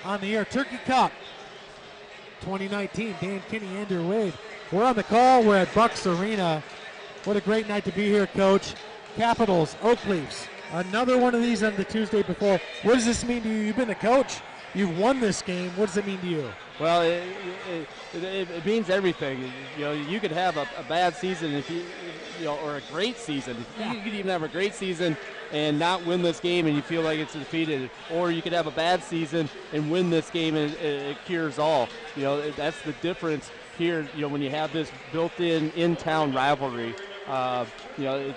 on the air. Turkey Cup 2019. Dan Kinney, Andrew Wade. We're on the call. We're at Bucks Arena. What a great night to be here, Coach. Capitals, Oak Leafs. Another one of these on the Tuesday before. What does this mean to you? You've been a coach. You've won this game. What does it mean to you? Well, it means everything. You know, you could have a bad season if you know, or a great season. You could even have a great season and not win this game and you feel like it's defeated. Or you could have a bad season and win this game and it cures all. You know, that's the difference here, you know, when you have this built-in in-town rivalry. You know,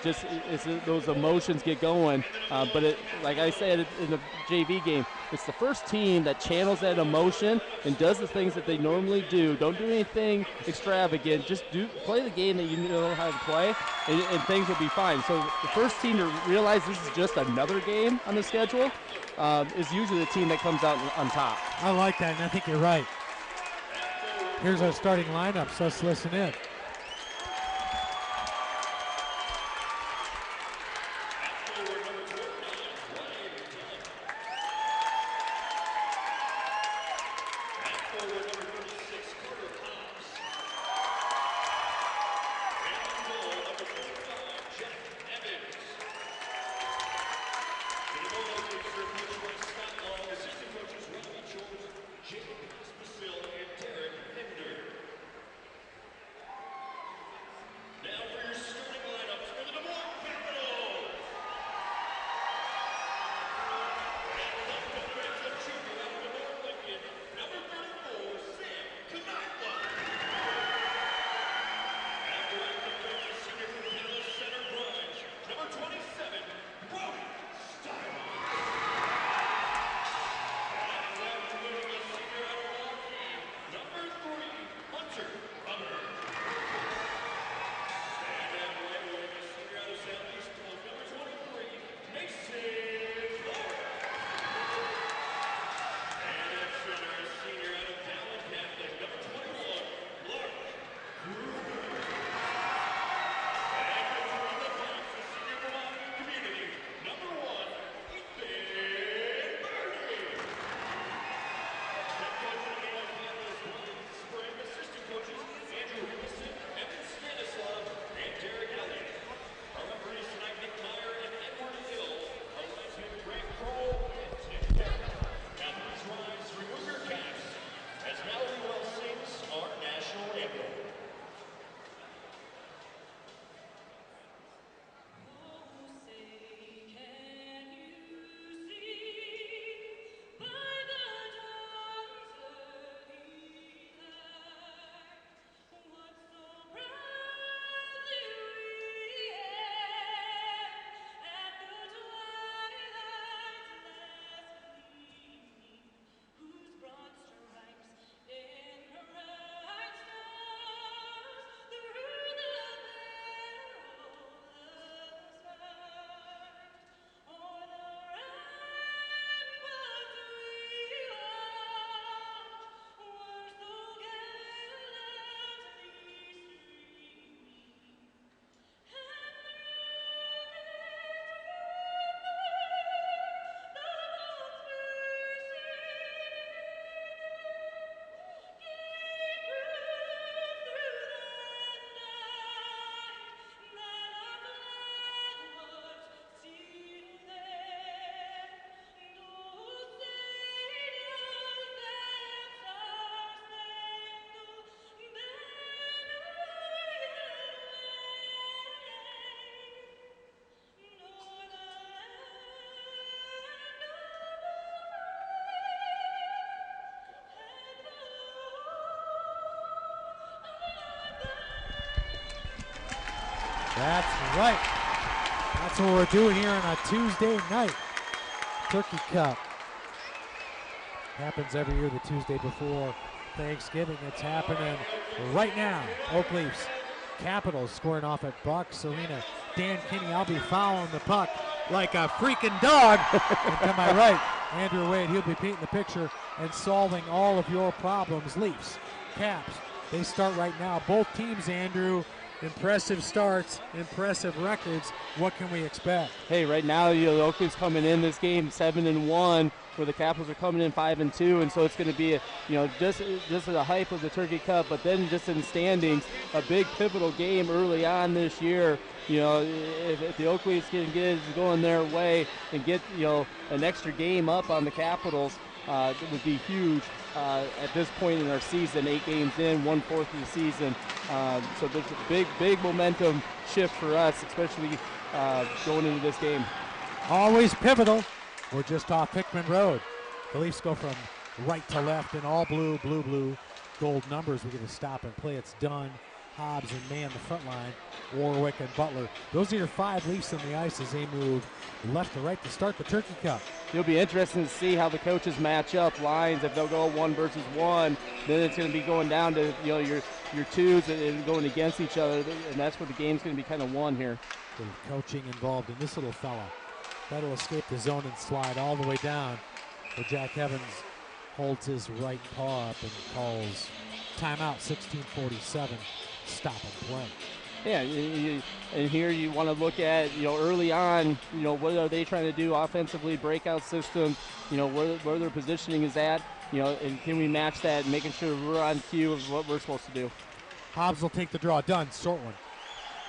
those emotions get going. But like I said in the JV game, it's the first team that channels that emotion and does the things that they normally do. Don't do anything extravagant. Just play the game that you know how to play, and things will be fine. So the first team to realize this is just another game on the schedule is usually the team that comes out on top. I like that, and I think you're right. Here's our starting lineup, so let's listen in. That's right. That's what we're doing here on a Tuesday night. Turkey Cup. Happens every year the Tuesday before Thanksgiving. It's happening right now. Oak Leafs, Capitals scoring off at Bucks Arena. Dan Kinney, I'll be following the puck like a freaking dog. And to my right, Andrew Wade, he'll be painting the picture and solving all of your problems. Leafs, Caps, they start right now. Both teams, Andrew, impressive starts, impressive records. What can we expect? Hey, right now, the Oak Leafs coming in this game 7-1. where the Capitals are coming in 5-2, and so it's going to be just the hype of the Turkey Cup, but then just in standings, a big pivotal game early on this year. If the Oak Leafs can get it going their way and get an extra game up on the Capitals, it would be huge at this point in our season. 8 games in, 1/4 of the season, so there's a big momentum shift for us, especially going into this game. Always pivotal. We're just off Hickman Road. The Leafs go from right to left in all blue, gold numbers. We get to stop and play. It's done. Hobbs and man the front line. Warwick and Butler. Those are your 5 Leafs on the ice as they move left to right to start the Turkey Cup. It'll be interesting to see how the coaches match up lines. If they'll go 1 versus 1, then it's going to be going down to your twos and going against each other, and that's where the game's going to be kind of won here. The coaching involved in this little fella. That'll escape the zone and slide all the way down, where Jack Evans holds his right paw up and calls timeout. 16:47. Stop and play. Yeah, and here you want to look at, early on, what are they trying to do offensively, breakout systems, where their positioning is at, and can we match that, making sure we're on cue of what we're supposed to do. Hobbs will take the draw. Done. Short one.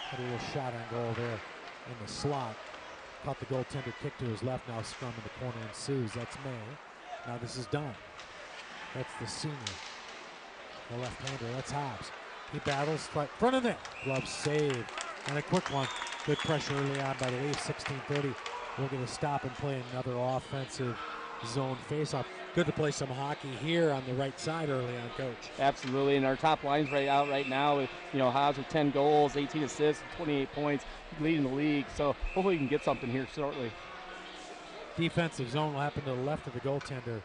Had a little shot on goal there in the slot. Caught the goaltender, kick to his left. Now scrum in the corner ensues. That's May. Now this is done. That's the senior. The left-hander. That's Hobbs. He battles front of net. Glove save. And a quick one. Good pressure early on by the Leafs. 16:30. We're going to stop and play another offensive zone faceoff. Good to play some hockey here on the right side early on, Coach. Absolutely, and our top line's right now with Hobbs with 10 goals, 18 assists, 28 points, leading the league. So hopefully we can get something here shortly. Defensive zone will happen to the left of the goaltender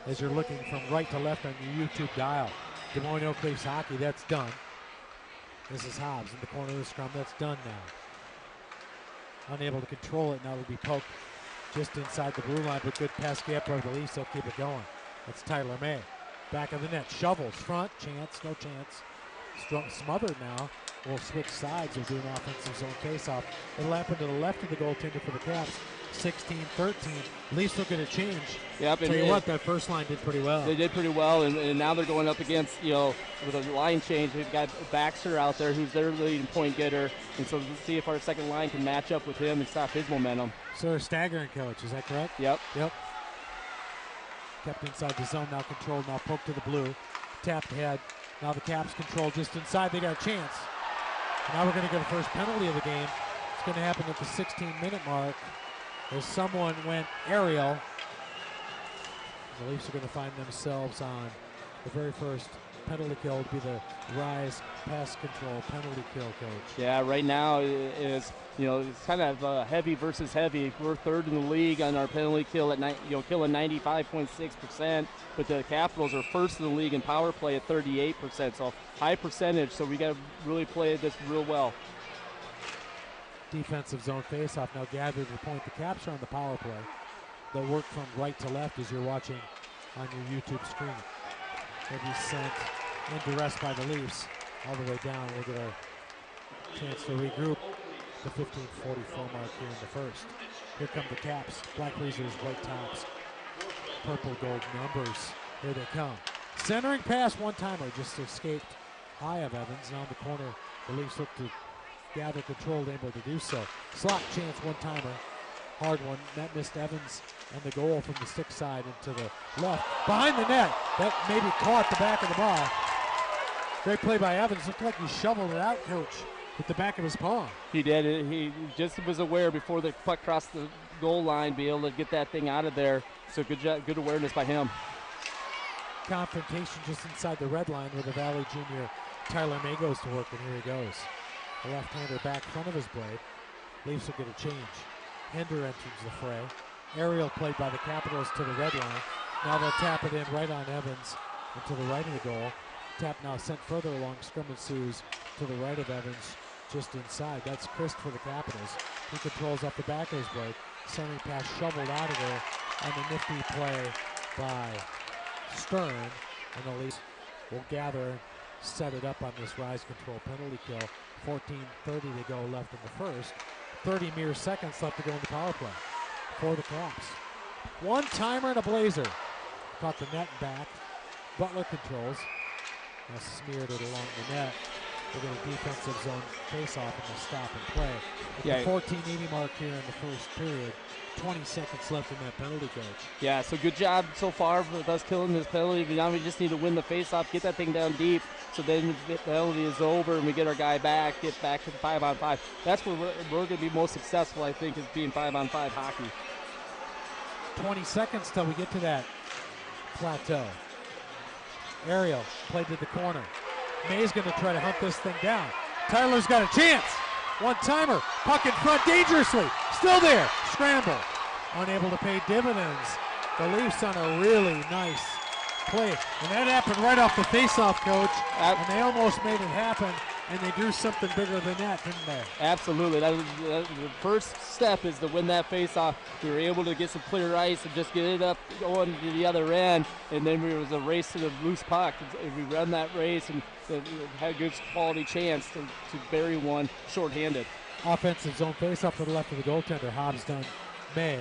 as you're looking from right to left on your YouTube dial. Des Moines Oak Leafs hockey, that's done. This is Hobbs in the corner of the scrum. That's done now. Unable to control it. Now it'll be poked just inside the blue line, but good pass gap for the Leafs. They'll keep it going. That's Tyler May. Back of the net. Shovels. Front. Chance. No chance. Smothered now. We'll switch sides. We'll do an offensive zone faceoff. It'll happen to the left of the goaltender for the Caps. 16-13. Leafs will get a change. Yep. Tell you what, that first line did pretty well. They did pretty well, and now they're going up against, with a line change. We've got Baxter out there who's their leading point getter, and so we'll see if our second line can match up with him and stop his momentum. So they're staggering, Coach. Is that correct? Yep. Kept inside the zone, now controlled, now poked to the blue. Tapped ahead. Now the Caps control just inside. They got a chance. Now we're going to get the first penalty of the game. It's going to happen at the 16-minute mark as someone went aerial. The Leafs are going to find themselves on the very first penalty kill. Would be the Rise pass control penalty kill, Coach. Yeah, right now it's kind of heavy versus heavy. We're third in the league on our penalty kill at killing 95.6%, but the Capitals are first in the league in power play at 38%. So high percentage. So we got to really play this real well. Defensive zone faceoff now gathered the point. The Caps are on the power play. They'll work from right to left as you're watching on your YouTube screen. They'll be sent into rest by the Leafs all the way down. We'll get a chance to regroup. The 15:44 mark here in the first. Here come the Caps. Black bleazers, white tops, purple gold numbers. Here they come. Centering pass, one-timer just escaped high of Evans. Now in the corner, the Leafs look to gather control, able to do so. Slot chance, one-timer. Hard one. That missed Evans and the goal from the stick side into the left. Behind the net. That maybe caught the back of the ball. Great play by Evans. Looked like he shoveled it out, Coach, with the back of his paw. He did. He just was aware before the puck crossed the goal line, be able to get that thing out of there. So good job, good awareness by him. Confrontation just inside the red line where the Valley junior Tyler May goes to work, and here he goes. The left-hander back front of his blade. Leafs will get a change. Hinder enters the fray. Aerial played by the Capitals to the red line. Now they'll tap it in right on Evans and to the right of the goal. Tap now sent further along. Scrum ensues to the right of Evans, just inside. That's Christ for the Capitals. He controls up the back of his blade. Centering pass shoveled out of there on the nifty play by Stern. And the Leafs will gather and set it up on this rise control penalty kill. 14:30 to go left in the first. 30 mere seconds left to go in the power play for the Caps. One-timer and a blazer. Caught the net back. Butler controls. Now smeared it along the net. We're going to defensive zone face-off and the stop and play. At the 14:80 mark here in the first period. 20 seconds left in that penalty, coach. Yeah, so good job so far with us killing this penalty. Now we just need to win the face-off, get that thing down deep, so then the penalty is over and we get our guy back, get back to the 5-on-5. That's where we're going to be most successful, I think, is being 5-on-5 hockey. 20 seconds till we get to that plateau. Ariel played to the corner. May's going to try to hunt this thing down. Tyler's got a chance. One-timer, puck in front dangerously. Still there, scramble. Unable to pay dividends. The Leafs on a really nice play. And that happened right off the face-off, coach. And they almost made it happen, and they drew something bigger than that, didn't they? Absolutely. That was the first step is to win that face-off. We were able to get some clear ice and just get it up going to the other end, and then there was a race to the loose puck. We run that race and had a good quality chance to bury one shorthanded. Offensive zone face-off to the left of the goaltender. Hobbs done May,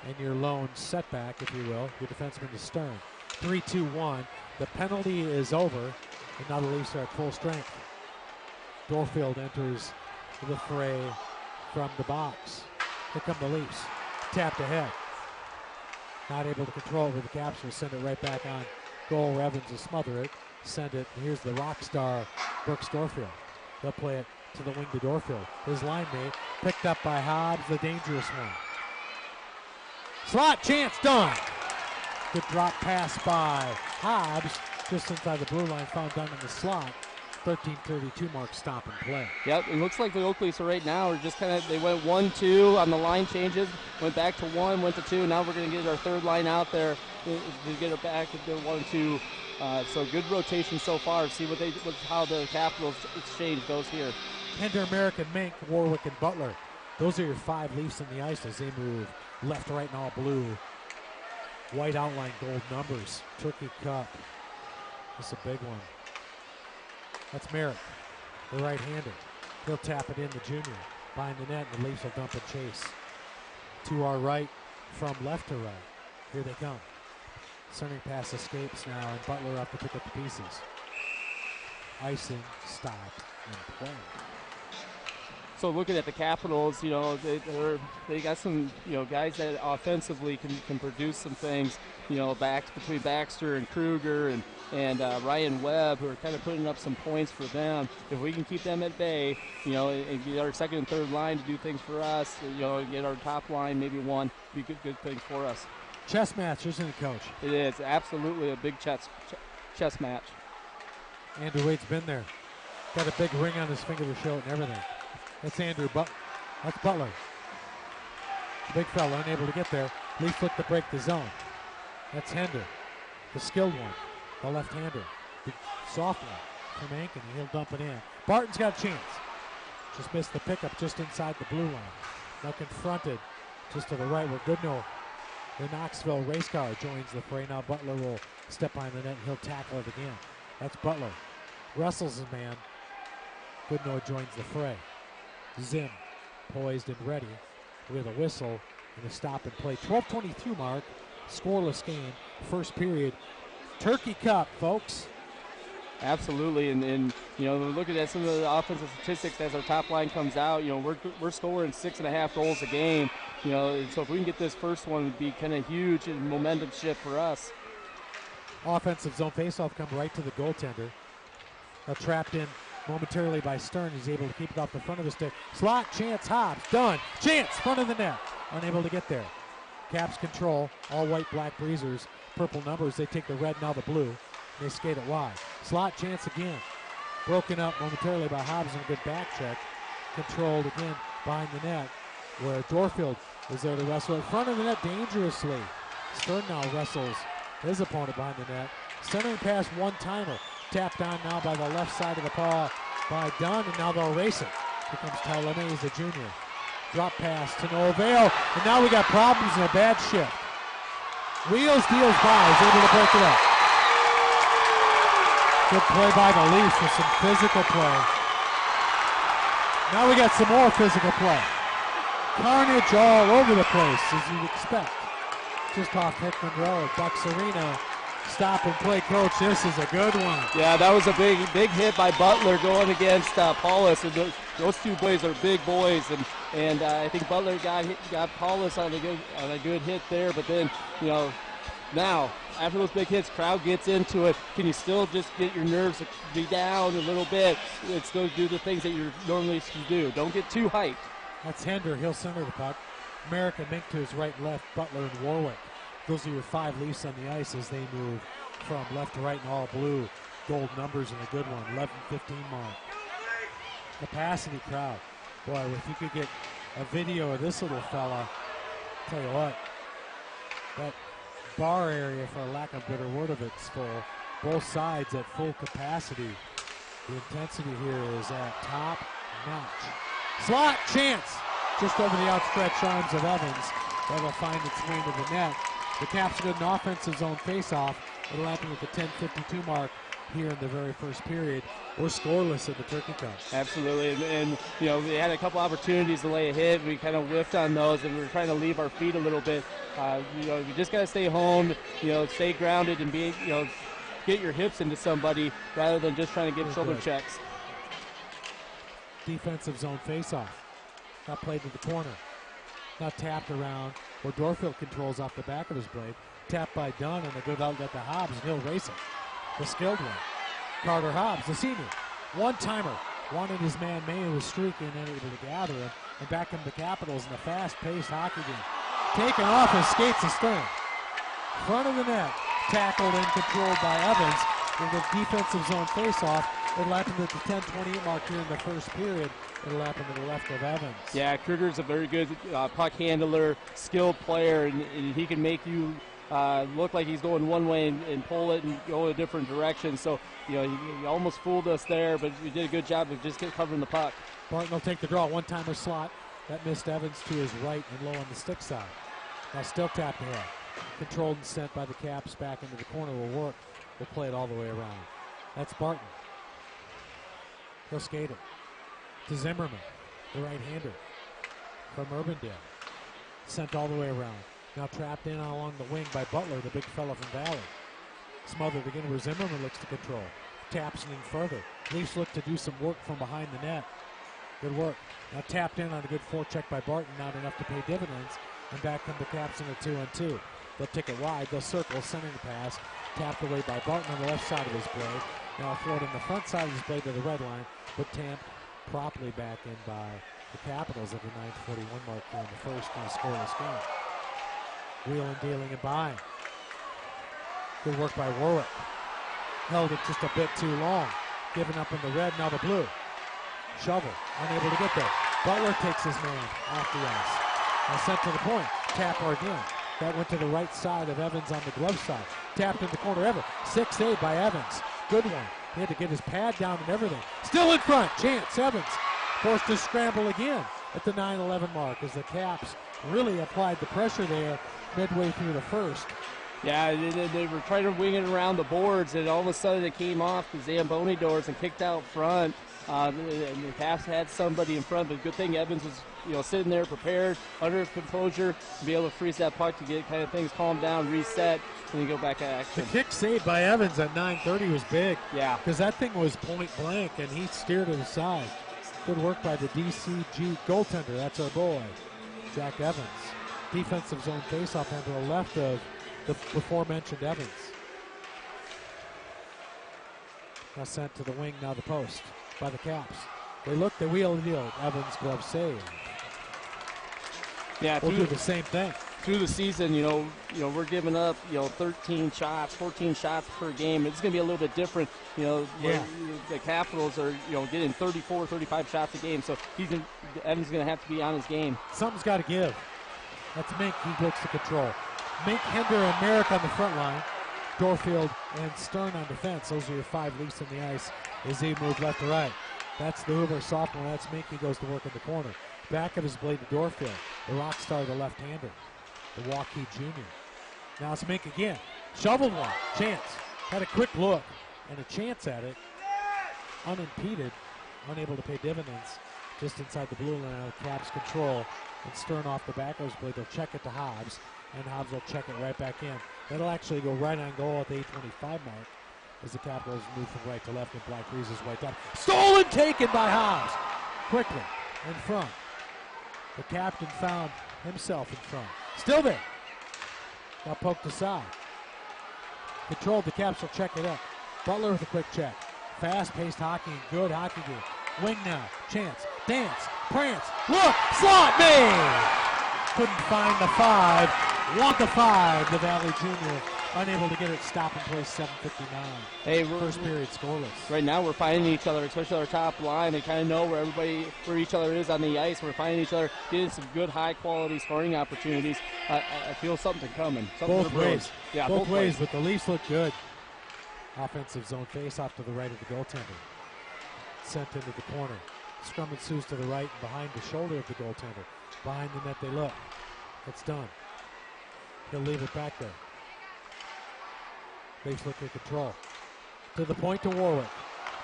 and your lone setback, if you will. Your defenseman is Stern. 3-2-1. The penalty is over, and now the Leafs are at full strength. Dorfield enters the fray from the box. Here come the Leafs. Tapped ahead. Not able to control it with the capture. Send it right back on goal. Evans will smother it. Send it. Here's the rock star, Brooks Dorfield. They'll play it to the wing to Dorfield. His line mate picked up by Hobbs, the dangerous one. Slot chance done. Good drop pass by Hobbs just inside the blue line. Found done in the slot. 13:32 mark, stop and play. Yep, it looks like the Oak Leafs are right now are just kind of, they went 1-2 on the line changes, went back to 1, went to 2. Now we're going to get our third line out there to get it back to 1-2. So good rotation so far. See how the Capitals exchange goes here. Hinder, American, Mink, Warwick, and Butler. Those are your 5 Leafs in the ice as they move left, right, and all blue. White outline, gold numbers. Turkey Cup. This is a big one. That's Merrick, the right-hander. He'll tap it in the junior. Behind the net, and the Leafs will dump and chase. To our right, from left to right. Here they come. Centering pass escapes now, and Butler up to pick up the pieces. Icing, stop, and play. So looking at the Capitals, they got some guys that offensively can produce some things. Between Baxter and Kruger and Ryan Webb, who are kind of putting up some points for them. If we can keep them at bay, and get our second and third line to do things for us, get our top line maybe one, be good things for us. Chess match, isn't it, Coach? It is absolutely a big chess match. Andrew Wade's been there. Got a big ring on his finger to show it and everything. That's Andrew That's Butler. Big fella, unable to get there. Leafs look to break the zone. That's Hender, the skilled one, the left-hander. The soft one from Ankin, he'll dump it in. Barton's got a chance. Just missed the pickup just inside the blue line. Now confronted just to the right where Goodnow, the Knoxville race car, joins the fray. Now Butler will step behind the net and he'll tackle it again. That's Butler. Wrestles his man. Goodnow joins the fray. Zim, poised and ready with a whistle and a stop and play. 12:22 mark, scoreless game, first period. Turkey Cup, folks. Absolutely, and we're looking at some of the offensive statistics as our top line comes out. We're scoring 6.5 goals a game. So if we can get this first one, it would be kind of huge and momentum shift for us. Offensive zone faceoff come right to the goaltender. Trapped in momentarily by Stern. He's able to keep it off the front of the stick. Slot, chance, Hobbs, done. Chance, front of the net. Unable to get there. Caps control, all white, black breezers, purple numbers. They take the red, now the blue. They skate it wide. Slot, chance again. Broken up momentarily by Hobbs and a good back check. Controlled again behind the net where Dorfield is there to wrestle in front of the net dangerously. Stern now wrestles his opponent behind the net. Centering pass, one-timer. Tapped on now by the left side of the paw by Dunn, and now they'll race it. Here comes Tyler Mays, the junior. Drop pass to no avail, and now we got problems and a bad shift. Wheels deals by, is able to break it up. Good play by the Leafs with some physical play. Now we got some more physical play. Carnage all over the place, as you'd expect. just off Hickman Road. Bucks Arena, stop and play, coach. This is a good one. Yeah, that was a big hit by Butler going against Paulus. And those two boys are big boys, and I think Butler got Paulus on a good hit there. But then, now after those big hits, crowd gets into it. Can you still just get your nerves to be down a little bit and still do the things that you're normally supposed to do? Don't get too hyped. That's Hender. He'll center the puck. Merrick and Mink to his right and left. Butler and Warwick. Those are your 5 Leafs on the ice as they move from left to right in all blue. Gold numbers and a good one. 11-15 mark. Capacity crowd. Boy, if you could get a video of this little fella, tell you what, that bar area, for lack of a better word of it, is full. Both sides at full capacity. The intensity here is at top notch. Slot chance just over the outstretched arms of Evans. That'll find its way to the net. The Caps get an offensive zone face-off. It'll happen at the 10:52 mark here in the very first period. We're scoreless in the Turkey Cup. Absolutely, and we had a couple opportunities to lay a hit. We kind of whiffed on those, and we were trying to leave our feet a little bit. You just got to stay home, stay grounded, and be, get your hips into somebody rather than just trying to get shoulder checks. Defensive zone face-off. Got played to the corner. Now tapped around where Dorfield controls off the back of his blade. Tapped by Dunn and a good outlet to Hobbs, and he'll race it. The skilled one. Carter Hobbs, the senior. One-timer. Wanted his man May, who was streaking and able to gather him. And back him the Capitals in a fast-paced hockey game. Taken off his skates astern. Front of the net. Tackled and controlled by Evans. In the defensive zone face-off. It'll happen at the 10:28 mark here in the first period. It'll happen to the left of Evans. Yeah, Kruger's a very good puck handler, skilled player, and he can make you look like he's going one way and pull it and go a different direction. So, he almost fooled us there, but we did a good job of just covering the puck. Barton will take the draw. One-timer slot. That missed Evans to his right and low on the stick side. Now still tapped ahead. Controlled and sent by the Caps back into the corner will work. We'll play it all the way around. That's Barton. He'll skate it to Zimmerman, the right-hander from Urbandale. Sent all the way around. Now trapped in along the wing by Butler, the big fella from Valley. Smothered again where Zimmerman looks to control. Taps in further. Leafs look to do some work from behind the net. Good work. Now tapped in on a good forecheck by Barton, not enough to pay dividends. And back come the Caps in a 2-on-2. They'll take it wide. They'll circle, sending the pass. Tapped away by Barton on the left side of his blade. Now floating the front side of his blade to the red line, but tamped properly back in by the Capitals at the 9:41 mark here in the first in a scoreless game. Wheeling, dealing, and buying. Good work by Warwick. Held it just a bit too long. Giving up in the red, now the blue. Shovel, unable to get there. Butler takes his man off the ice. Now sent to the point. Tap again. That went to the right side of Evans on the glove side. Tapped in the corner. 6-8 by Evans. Good one. He had to get his pad down and everything. Still in front. Chance. Evans forced to scramble again at the 9:11 mark as the Caps really applied the pressure there midway through the first. Yeah, they were trying to wing it around the boards, and all of a sudden it came off the Zamboni doors and kicked out front. And the Caps had somebody in front, but good thing Evans was, sitting there prepared, under composure, to be able to freeze that puck to get kind of things calmed down, reset, and then go back to action. The kick saved by Evans at 9:30 was big. Yeah. Because that thing was point blank, and he steered it aside. Good work by the DCG goaltender. That's our boy, Jack Evans. Defensive zone faceoff on the left of the before-mentioned Evans. Now sent to the wing, now the post by the Caps. They look, they wheel and deal. Evans glove save. Yeah, we'll do the same thing. Through the season, we're giving up, 13 shots, 14 shots per game. It's going to be a little bit different, The Capitals are, getting 34, 35 shots a game. So Evans is going to have to be on his game. Something's got to give. That's Mink. He looks to control. Mink, Hender, and Merrick on the front line. Dorfield and Stern on defense. Those are your 5 Leafs in the ice as they move left to right. That's the Hoover sophomore. That's Mink. He goes to work in the corner. Back of his blade to Dorfield. The rock star, the left-hander. The Waukee Jr. Now it's Mink again. Shoveled one. Chance. Had a quick look and a chance at it. Unimpeded. Unable to pay dividends. Just inside the blue line. The Caps control. And Stern off the back of his blade. They'll check it to Hobbs. and Hobbs will check it right back in. That'll actually go right on goal at the 8:25 mark as the Capitals move from right to left and Black Breeze is way down. Stolen, taken by Hobbs. Quickly in front. The captain found himself in front. Still there. Got poked aside. Controlled, the Caps will check it up. Butler with a quick check. Fast-paced hockey, good hockey game. Wing now, chance, dance, prance, look, slot, made! Couldn't find the 5, want the 5, the Valley Junior. Unable to get it, stop and play 7:59. Hey, first period scoreless. Right now we're finding each other, especially our top line. They kind of know where each other is on the ice. We're finding each other, getting some good high-quality scoring opportunities. I feel something coming. Both ways. Yeah, both ways, but the Leafs look good. Offensive zone face-off to the right of the goaltender. Sent into the corner. Scrum ensues to the right and behind the shoulder of the goaltender. Behind the net they look. It's done. He'll leave it back there. Leafs look at control. To the point to Warwick.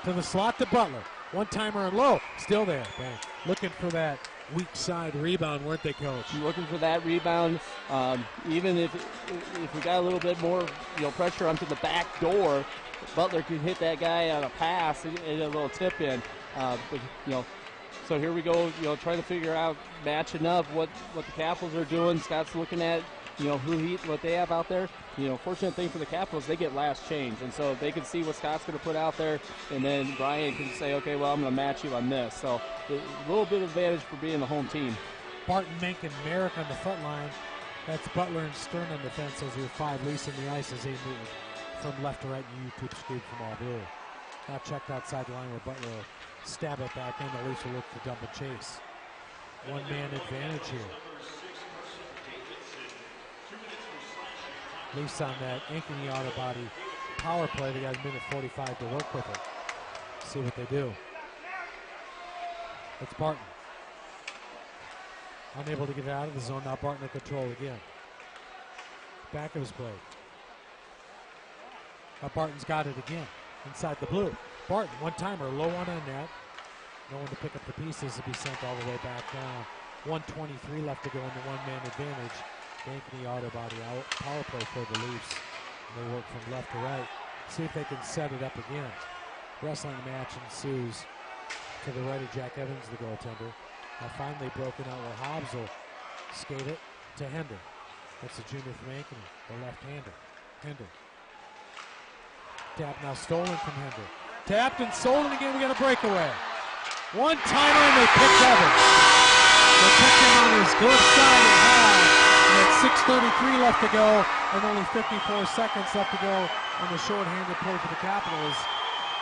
To the slot to Butler. One-timer and low. Still there. Bang. Looking for that weak side rebound, weren't they, Coach? Looking for that rebound. Even if we got a little bit more, pressure onto the back door, Butler could hit that guy on a pass and a little tip in. So here we go. Trying to figure out matching up what the Capitals are doing. Scott's looking at what they have out there. Fortunate thing for the Capitals, they get last change, and so they can see what Scott's going to put out there, and then Brian can say, okay, well, I'm going to match you on this. So a little bit of advantage for being the home team. Barton, Menken, Merrick on the front line. That's Butler and Stern on defense as your 5 Leafs in the ice as they move from left to right and YouTube screen from all blue. Now checked outside the line where Butler will stab it back in. The Leafs will look for dump and chase. One-man advantage here. Leafs on that Ankeny auto body power play. They got a minute 45 to work with it. See what they do. It's Barton. Unable to get it out of the zone. Now Barton in control again. Back of his play. Now Barton's got it again. Inside the blue. Barton, one-timer, low one on net. No one to pick up the pieces to be sent all the way back down. 1:23 left to go in the one-man advantage. Ankeny auto body out. Power play for the Leafs. And they work from left to right. See if they can set it up again. Wrestling match ensues to the right of Jack Evans, the goaltender. Now finally broken out where Hobbs will skate it to Hender. That's the junior from Ankeny, the left-hander. Hender. Tap now stolen from Hender. Tapped and stolen again. We got a breakaway. One-timer and they picked Evans. They picked him on his good side and high. And at 6:33 left to go and only 54 seconds left to go on the short-handed play for the Capitals.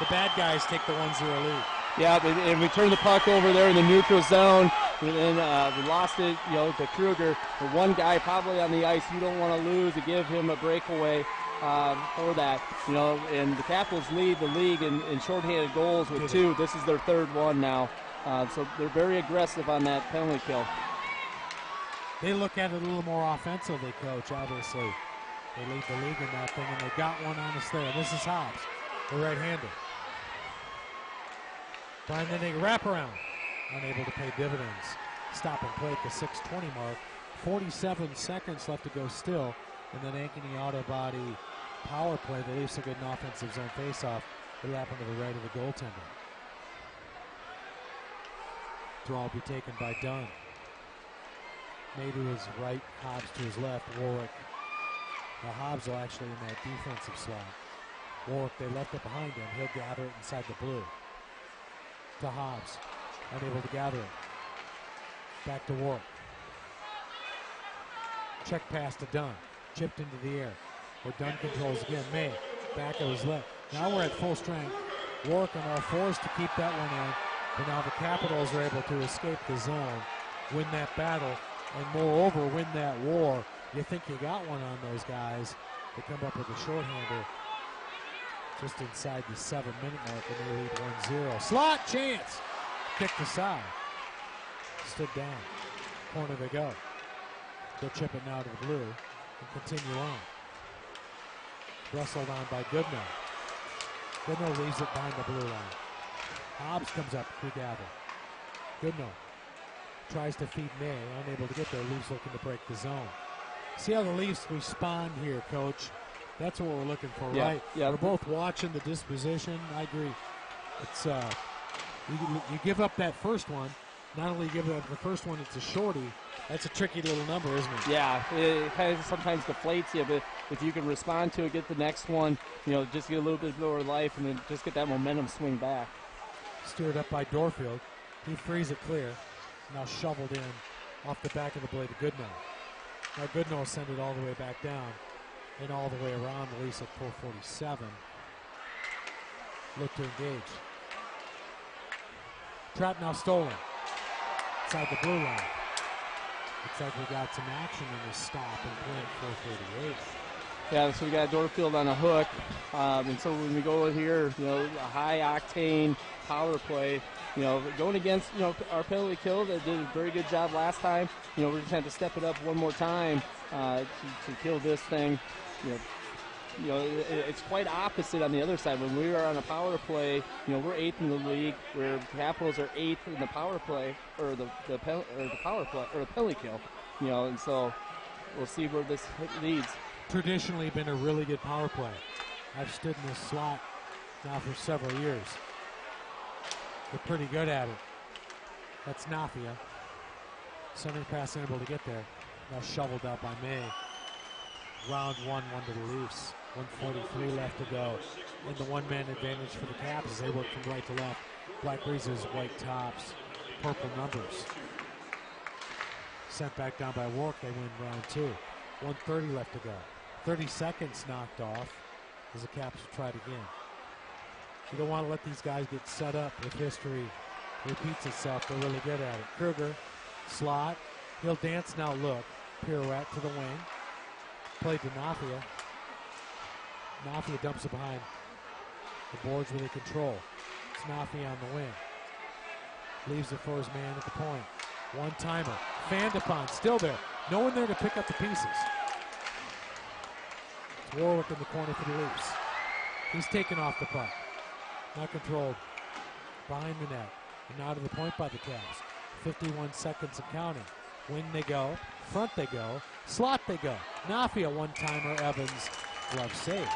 The bad guys take the 1-0 lead. Yeah, and we turned the puck over there in the neutral zone, and we lost it, to Kruger. The one guy probably on the ice you don't want to lose to give him a breakaway for that. And the Capitals lead the league in shorthanded goals with 2. This is their 3rd one now. So they're very aggressive on that penalty kill. They look at it a little more offensively, Coach, obviously. They lead the league in that thing, and they got one on us there. This is Hobbs, the right-hander. Brian, then they wrap around. Unable to pay dividends. Stop and play at the 6:20 mark. 47 seconds left to go still. And then Ankeny auto body power play. The Leafs will get an offensive zone faceoff. It'll happen to the right of the goaltender. Draw will be taken by Dunn. May to his right, Hobbs to his left, Warwick. Now Hobbs will actually in that defensive slot. Warwick, they left it behind him. He'll gather it inside the blue. To Hobbs, unable to gather it. Back to Warwick. Check pass to Dunn. Chipped into the air. Where Dunn controls again. May, back of his left. Now we're at full strength. Warwick on all fours to keep that one in. But now the Capitals are able to escape the zone, win that battle, and moreover win that war. You think you got one on those guys. They come up with a shorthander just inside the 7-minute mark, and they lead 1-0. Slot chance. Kicked aside. Stood down. Corner they go. They'll chip it now to the blue and continue on. Wrestled on by Goodnow. Goodnow leaves it behind the blue line. Hobbs comes up to gather. Goodnow tries to feed May, unable to get there. Leafs looking to break the zone. See how the Leafs respond here, Coach. That's what we're looking for, Yeah, right? yeah. We're both watching the disposition. I agree. It's you give up that first one. Not only give up the first one, it's a shorty. That's a tricky little number, isn't it? Yeah, it kind of sometimes deflates you, but if you can respond to it, get the next one, just get a little bit lower life, and then just get that momentum swing back. Steered up by Dorfield. He frees it clear. Now shoveled in off the back of the blade to Goodnow. Now Goodnow will send it all the way back down and all the way around. The Leafs at 4:47. Look to engage. Trap now stolen. Inside the blue line. Looks like we got some action in this stop and play at 4:38. Yeah, so we got Dorfield on a hook. And so when we go in here, a high-octane power play, going against, our penalty kill that did a very good job last time. We're just going to have to step it up one more time to kill this thing. It's quite opposite on the other side. When we are on a power play, we're 8th in the league, where Capitals are 8th in the power play, or the power play, or the penalty kill. And so we'll see where this leads. Traditionally been a really good power play. I've stood in this slot now for several years. They're pretty good at it. That's Nafia. Center pass unable to get there. Now shoveled out by May. Round one to the Leafs. 1:43 left to go. And the one-man advantage for the Caps as they work from right to left. Black breezes, white tops, purple numbers. Sent back down by Rourke. They win round two. 1:30 left to go. 30 seconds knocked off as the Caps will try it again. You don't want to let these guys get set up if history repeats itself. They're really good at it. Kruger, slot. He'll dance now, look. Pirouette to the wing. Played to Nafia. Nafia dumps it behind the boards with a control. It's Nafia on the wing. Leaves it for his man at the point. One-timer. Fanned upon. Still there. No one there to pick up the pieces. It's Warwick in the corner for the Leafs. He's taken off the puck. Not controlled. Behind the net. And now to the point by the Caps. 51 seconds and counting. Wing they go. Front they go. Slot they go. Nafia one-timer. Evans. Glove save.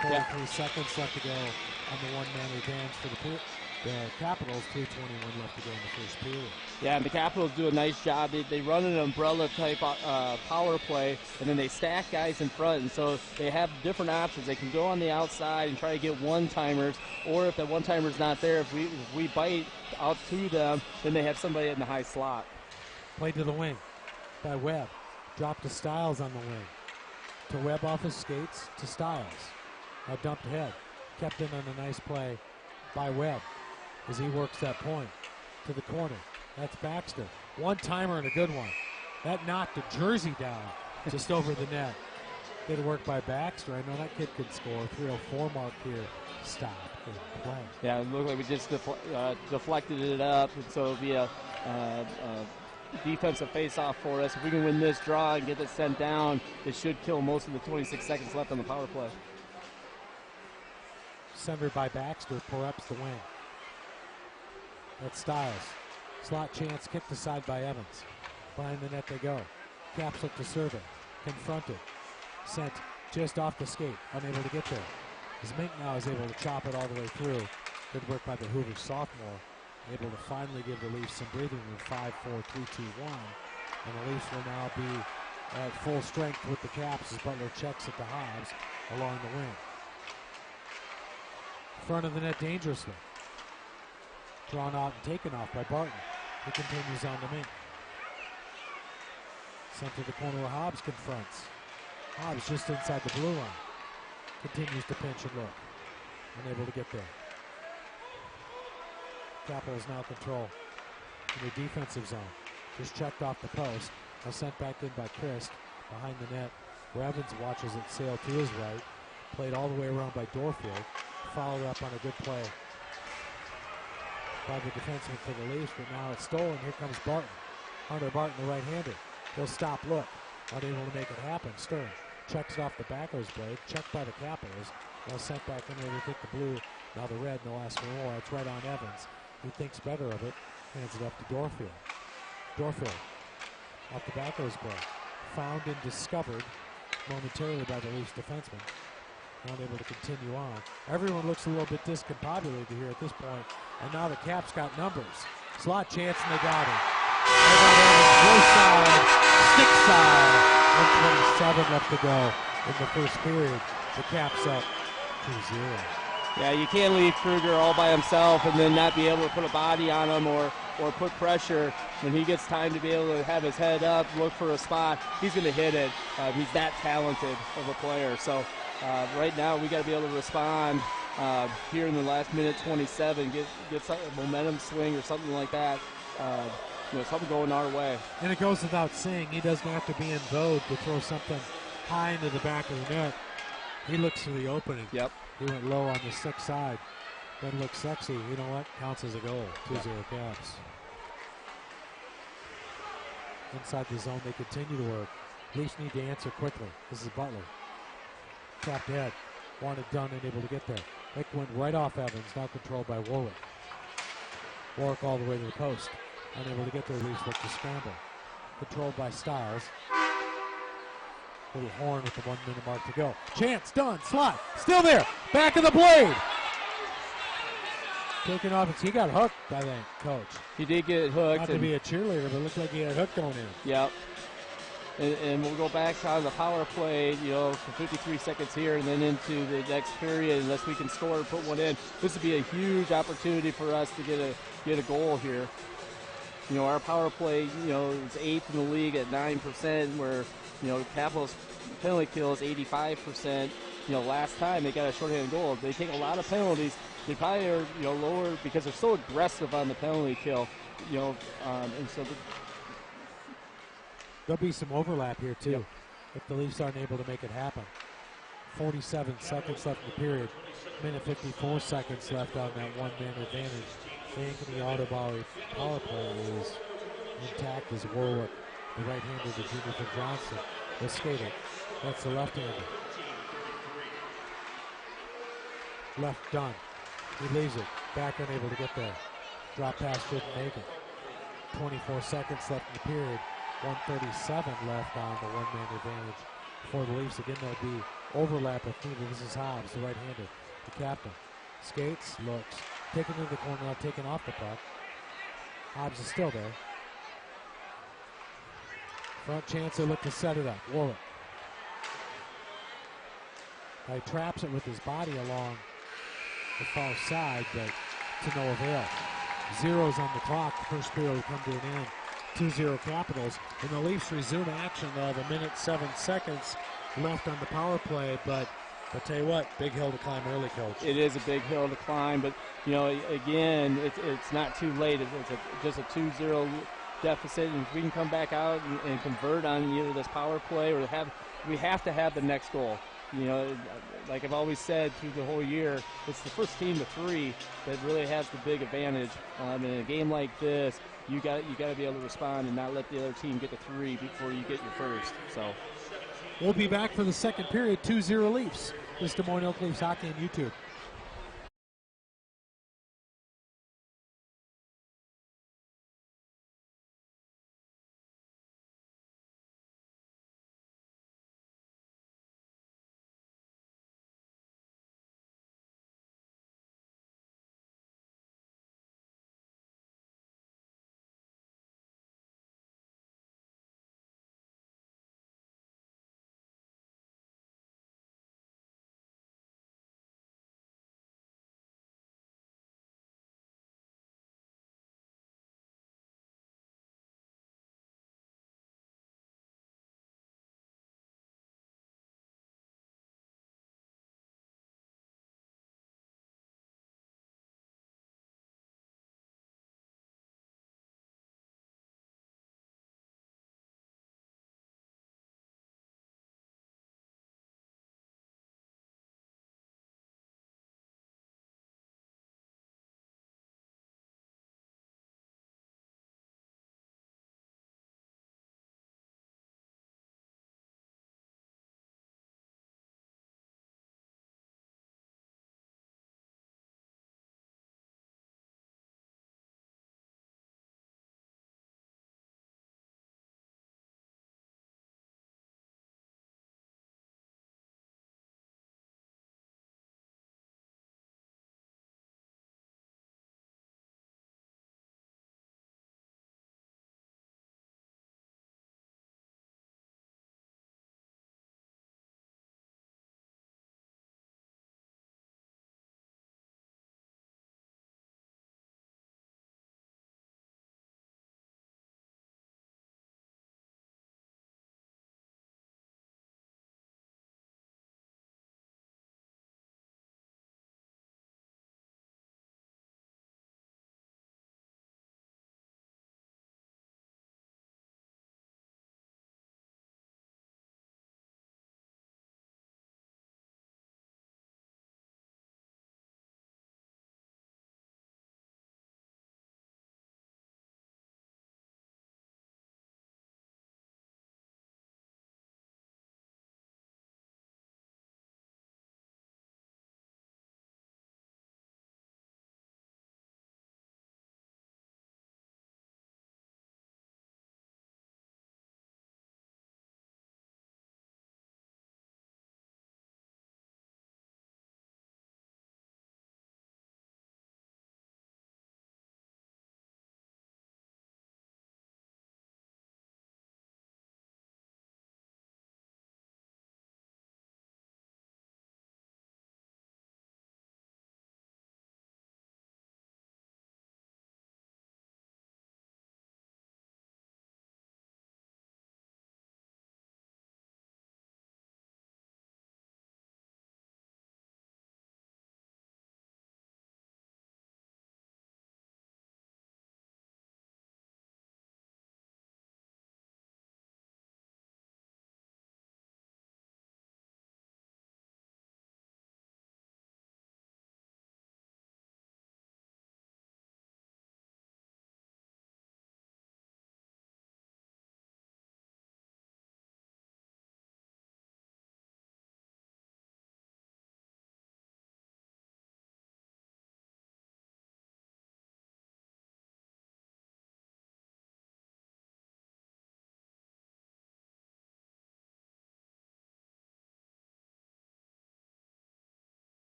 43 seconds left to go on the one-man advance for the Capitals. 2:21 left to go in the first period. Yeah, and the Capitals do a nice job. They run an umbrella-type power play, and then they stack guys in front. And so they have different options. They can go on the outside and try to get one-timers, or if that one-timer's not there, if we bite out to them, then they have somebody in the high slot. Played to the wing by Webb. Dropped to Stiles on the wing. To Webb off his skates to Stiles. Now dumped ahead. Kept in on a nice play by Webb as he works that point to the corner. That's Baxter. One-timer and a good one. That knocked the jersey down just over the net. Good work by Baxter. I know that kid could score. 3:04 mark here. Stop and play. Yeah, it looked like we just deflected it up, and so it'll be a defensive face-off for us. If we can win this draw and get it sent down, it should kill most of the 26 seconds left on the power play. Centered by Baxter, Porep's the wing. That's Stiles. Slot chance, kicked aside by Evans. Behind the net they go. Caps look to serve it. Confronted. Sent just off the skate, unable to get there. As Mink now is able to chop it all the way through. Good work by the Hoover sophomore. Able to finally give the Leafs some breathing room. 5-4, 3-2-1. And the Leafs will now be at full strength with the Caps as Butler checks at the Hobbs along the wing. Front of the net dangerously. Drawn out and taken off by Barton. He continues on to Mink. Sent to the corner where Hobbs confronts. Hobbs just inside the blue line. Continues to pinch and look. Unable to get there. Capitals now control in the defensive zone. Just checked off the post. Now sent back in by Christ behind the net. Where Evans watches it sail to his right. Played all the way around by Dorfield. Followed up on a good play by the defenseman for the Leafs, but now it's stolen. Here comes Barton. Hunter Barton, the right-hander. He'll stop, look. Unable to make it happen. Stern checks it off the back of his blade. Checked by the Capitals. Well sent back in there to take the blue. Now the red, no ask for more. It's right on Evans. He thinks better of it. Hands it up to Dorfield. Dorfield off the back of his blade. found and discovered momentarily by the Leafs defenseman. Not able to continue on. Everyone looks a little bit discombobulated here at this point. And now the Caps got numbers. Slot chance, and they got him. They got Evans, close side, stick side. 1:27 left to go in the first period. The Caps up 2-0. Yeah, you can't leave Kruger all by himself and then not be able to put a body on him or put pressure. When he gets time to be able to have his head up, look for a spot, he's going to hit it. He's that talented of a player. So right now we got to be able to respond here in the last minute 27, get some momentum swing or something like that. Something going our way. And it goes without saying, he doesn't have to be in vogue to throw something high into the back of the net. He looks for the opening. Yep. He went low on the stick side. Doesn't look sexy. You know what? Counts as a goal. 2-0 Caps. Inside the zone, they continue to work. Leafs need to answer quickly. This is Butler. Trapped ahead. Wanted done, unable to get there. Nick went right off Evans, now controlled by Warwick. Warwick all the way to the post. Unable to get there, Leafs look to scramble. Controlled by Styles. Little horn with the 1 minute mark to go. Chance, done, slot, still there. Back of the blade. Taking off, he got hooked, I think, Coach. He did get hooked. Not to be a cheerleader, but it looked like he had a hook going in. Yep. And we'll go back on the power play, for 53 seconds here and then into the next period unless we can score and put one in. This would be a huge opportunity for us to get a goal here. Our power play, is 8th in the league at 9%, where, Capitals penalty kill is 85%. Last time they got a shorthanded goal. They take a lot of penalties. They probably are, lower because they're so aggressive on the penalty kill, and so there'll be some overlap here, too, yep. if the Leafs aren't able to make it happen. 47 seconds left in the period. Minute 54 seconds left on that one-man advantage. The Ankeny Autobody power play is intact as Warwick, the right-hander to Junior from Johnson, will skate it. That's the left-hander. Left done. He leaves it. Back unable to get there. Drop pass didn't make it. 24 seconds left in the period. 1:37 left on the one-man advantage for the Leafs. Again, there'll be overlap if needed. This is Hobbs, the right-hander, the captain. Skates, looks, taken into the corner, now taken off the puck. Hobbs is still there. Front chance, they look to set it up. Warwick. He traps it with his body along the far side, but to no avail. Zeros on the clock. The first period will come to an end. 2-0 Capitals, and the Leafs resume action. They'll have 1:07 left on the power play, but I'll tell you what, big hill to climb early, Coach. It is a big hill to climb, but, again, it's not too late. It's just a 2-0 deficit, and if we can come back out and convert on either this power play or we have to have the next goal. Like I've always said through the whole year, it's the first team to 3 that really has the big advantage. In a game like this, you got to be able to respond and not let the other team get to 3 before you get your first. So we'll be back for the second period. 2-0 Leafs. This is Des Moines Oak Leafs Hockey on YouTube.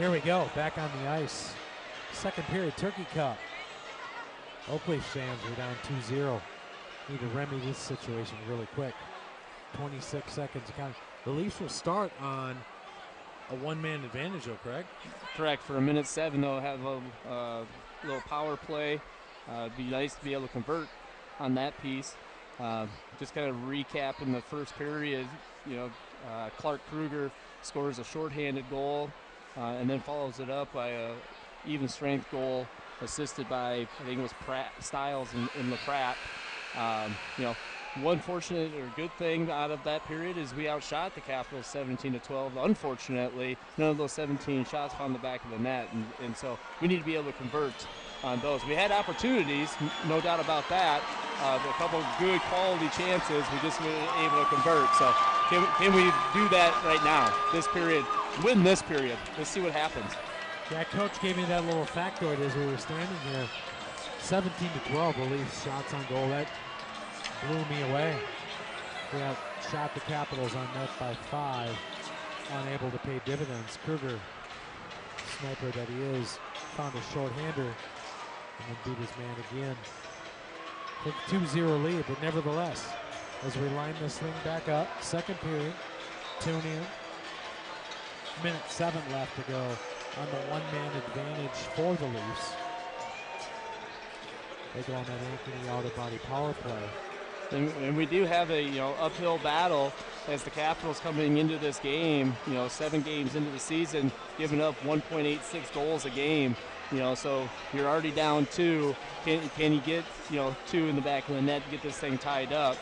Here we go, back on the ice. Second period, Turkey Cup. Oakleaf fans are down 2-0. Need to remedy this situation really quick. 26 seconds to count. The Leafs will start on a one-man advantage, though, correct? Correct. For a minute 7, they'll have a little power play. It'd be nice to be able to convert on that piece. Just kind of recapping the first period, Clark Kruger scores a shorthanded goal and then follows it up by a even strength goal assisted by, I think it was Stiles and LaPratt. One fortunate or good thing out of that period is we outshot the Capitals 17-12. Unfortunately, none of those 17 shots found the back of the net, and so we need to be able to convert on those. We had opportunities, no doubt about that. A couple good quality chances, we just weren't able to convert. So can we do that right now, this period, win this period? Let's see what happens. Yeah, Coach gave me that little factoid as we were standing here. 17-12, the Leafs shots on goal. That blew me away. We outshot the Capitals on net by 5, unable to pay dividends. Kruger, sniper that he is, found a short-hander and then beat his man again. With a 2-0 lead, but nevertheless, as we line this thing back up, second period, tune in. Minute 7 left to go on the one-man advantage for the Leafs. They go on that Ankeny out-of-body power play. And we do have a uphill battle as the Capitals coming into this game, 7 games into the season, giving up 1.86 goals a game. So you're already down 2. Can you get 2 in the back of the net to get this thing tied up?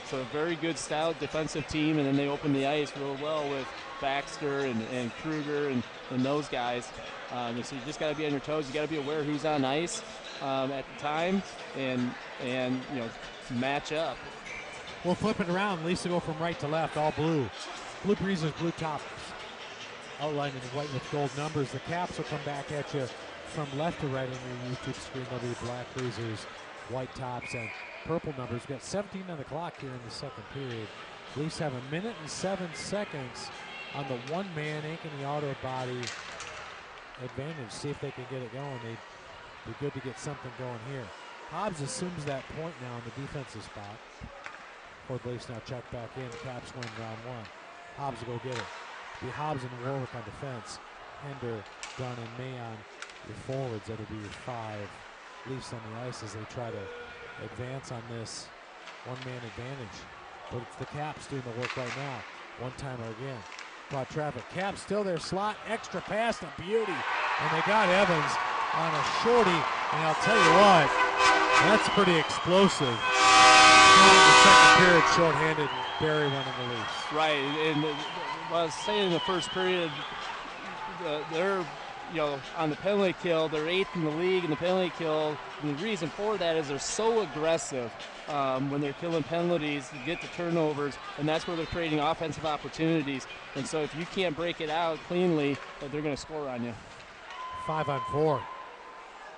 So a very good stout defensive team, and then they open the ice real well with Baxter and Kruger and those guys. So you just got to be on your toes. You got to be aware who's on ice at the time and match up. We'll flip it around. Leafs will go from right to left, all blue. Blue breezers, blue tops, outlined in white with gold numbers. The Caps will come back at you from left to right on your YouTube screen. There'll be black breezers, white tops, and purple numbers. We've got 17 on the clock here in the second period. Leafs have a minute and 7 seconds on the one-man Ankeny auto body advantage. See if they can get it going. They'd be good to get something going here. Hobbs assumes that point now in the defensive spot. Ford Leafs now check back in. Caps win round 1. Hobbs will go get it. Be Hobbs and Warwick on defense. Hender, Dunn, and Mayon, your forwards. That'll be your 5 Leafs on the ice as they try to advance on this one-man advantage. But it's the Caps doing the work right now. One-timer again. Caught traffic. Caps still there. Slot. Extra pass. A beauty. And they got Evans on a shorty. And I'll tell you what, that's pretty explosive. The second period shorthanded. Barry running the Leafs. Right. And I was saying in the first period, they're on the penalty kill, they're 8th in the league in the penalty kill. And the reason for that is they're so aggressive when they're killing penalties to get the turnovers, and that's where they're creating offensive opportunities. And so if you can't break it out cleanly, they're going to score on you. 5 on 4.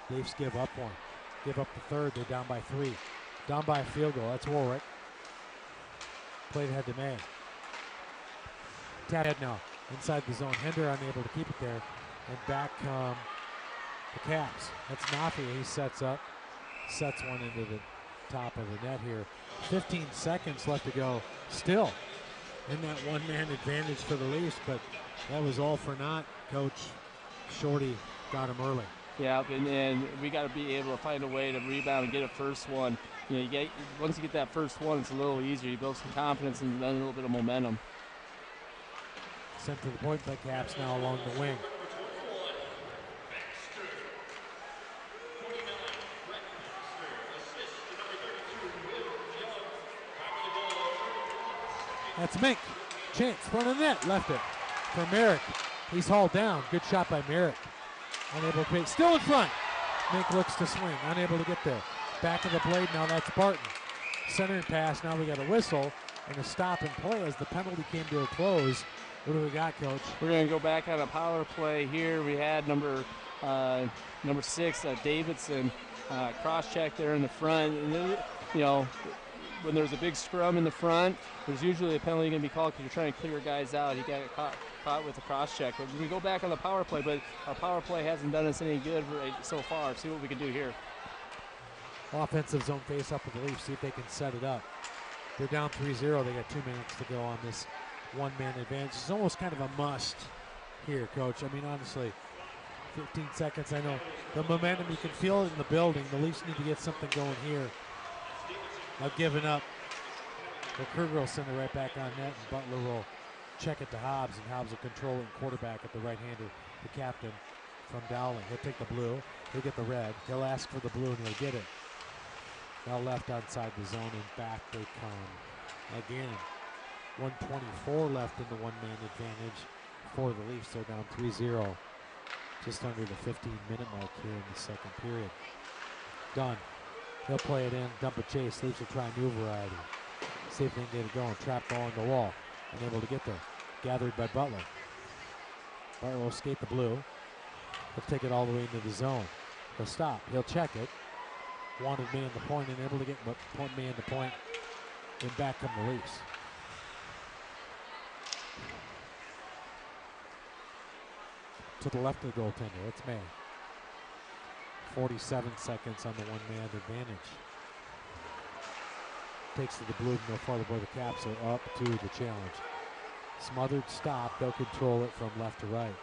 Leafs give up 1. Give up the third. They're down by 3. Down by a field goal. That's Warwick. Played head to man. Tap head now. Inside the zone. Hender unable to keep it there. And back come the Caps. That's Nafi. He sets up. Sets one into the top of the net here. 15 seconds left to go. Still in that one-man advantage for the Leafs, but that was all for naught. Coach Shorty got him early. Yeah, and we got to be able to find a way to rebound and get a first one. Once you get that first one, it's a little easier. You build some confidence and then a little bit of momentum. Sent to the point by Caps now along the wing. That's Mink. Chance, front of the net, left it for Merrick. He's hauled down. Good shot by Merrick. Unable to pay. Still in front. Mink looks to swing. Unable to get there. Back of the blade. Now that's Barton. Centering pass. Now we got a whistle and a stop and play as the penalty came to a close. What do we got, Coach? We're going to go back on a power play here. We had number 6, Davidson, cross check there in the front. And, when there's a big scrum in the front, there's usually a penalty going to be called because you're trying to clear guys out. He got caught with a cross check. But we go back on the power play, but our power play hasn't done us any good so far. See what we can do here. Offensive zone face up with the Leafs. See if they can set it up. They're down 3-0. They got 2 minutes to go on this one-man advantage. It's almost kind of a must here, Coach. I mean, honestly, 15 seconds. I know the momentum, you can feel it in the building. The Leafs need to get something going here. Now giving up. The Kruger will send it right back on net, and Butler will check it to Hobbs, and Hobbs will control it, quarterback at the right-hander, the captain from Dowling. He'll take the blue. He'll get the red. He'll ask for the blue, and he'll get it. Now left outside the zone, and back they come again. 1:24 left in the one-man advantage for the Leafs. They're down 3-0. Just under the 15-minute mark here in the second period. Dunn. He'll play it in, dump a chase. Leafs will try a new variety. See if they can get it going. Trap ball in the wall. Unable to get there. Gathered by Butler. Butler will skate the blue. He'll take it all the way into the zone. He'll stop. He'll check it. Wanted man the point, and able to get point man the point. And back come the Leafs. To the left of the goaltender. It's May. 47 seconds on the one-man advantage. Takes to the blue, no farther by the Caps are up to the challenge. Smothered stop, they'll control it from left to right.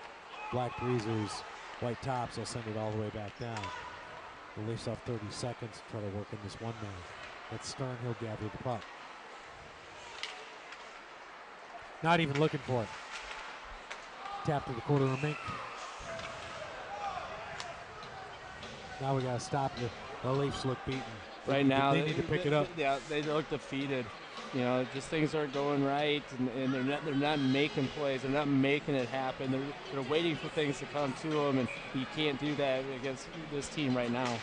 Black breezers, white tops, they'll send it all the way back down. The Leafs off 30 seconds to try to work in this one man. That's Stern, he'll gather the puck. Not even looking for it. Tap to the corner of Mink. Now we got to stop it. The Leafs look beaten. Right now, they need to pick it up. Yeah, they look defeated. You know, just things aren't going right, and they're not making plays. They're not making it happen. They're waiting for things to come to them, and you can't do that against this team right now.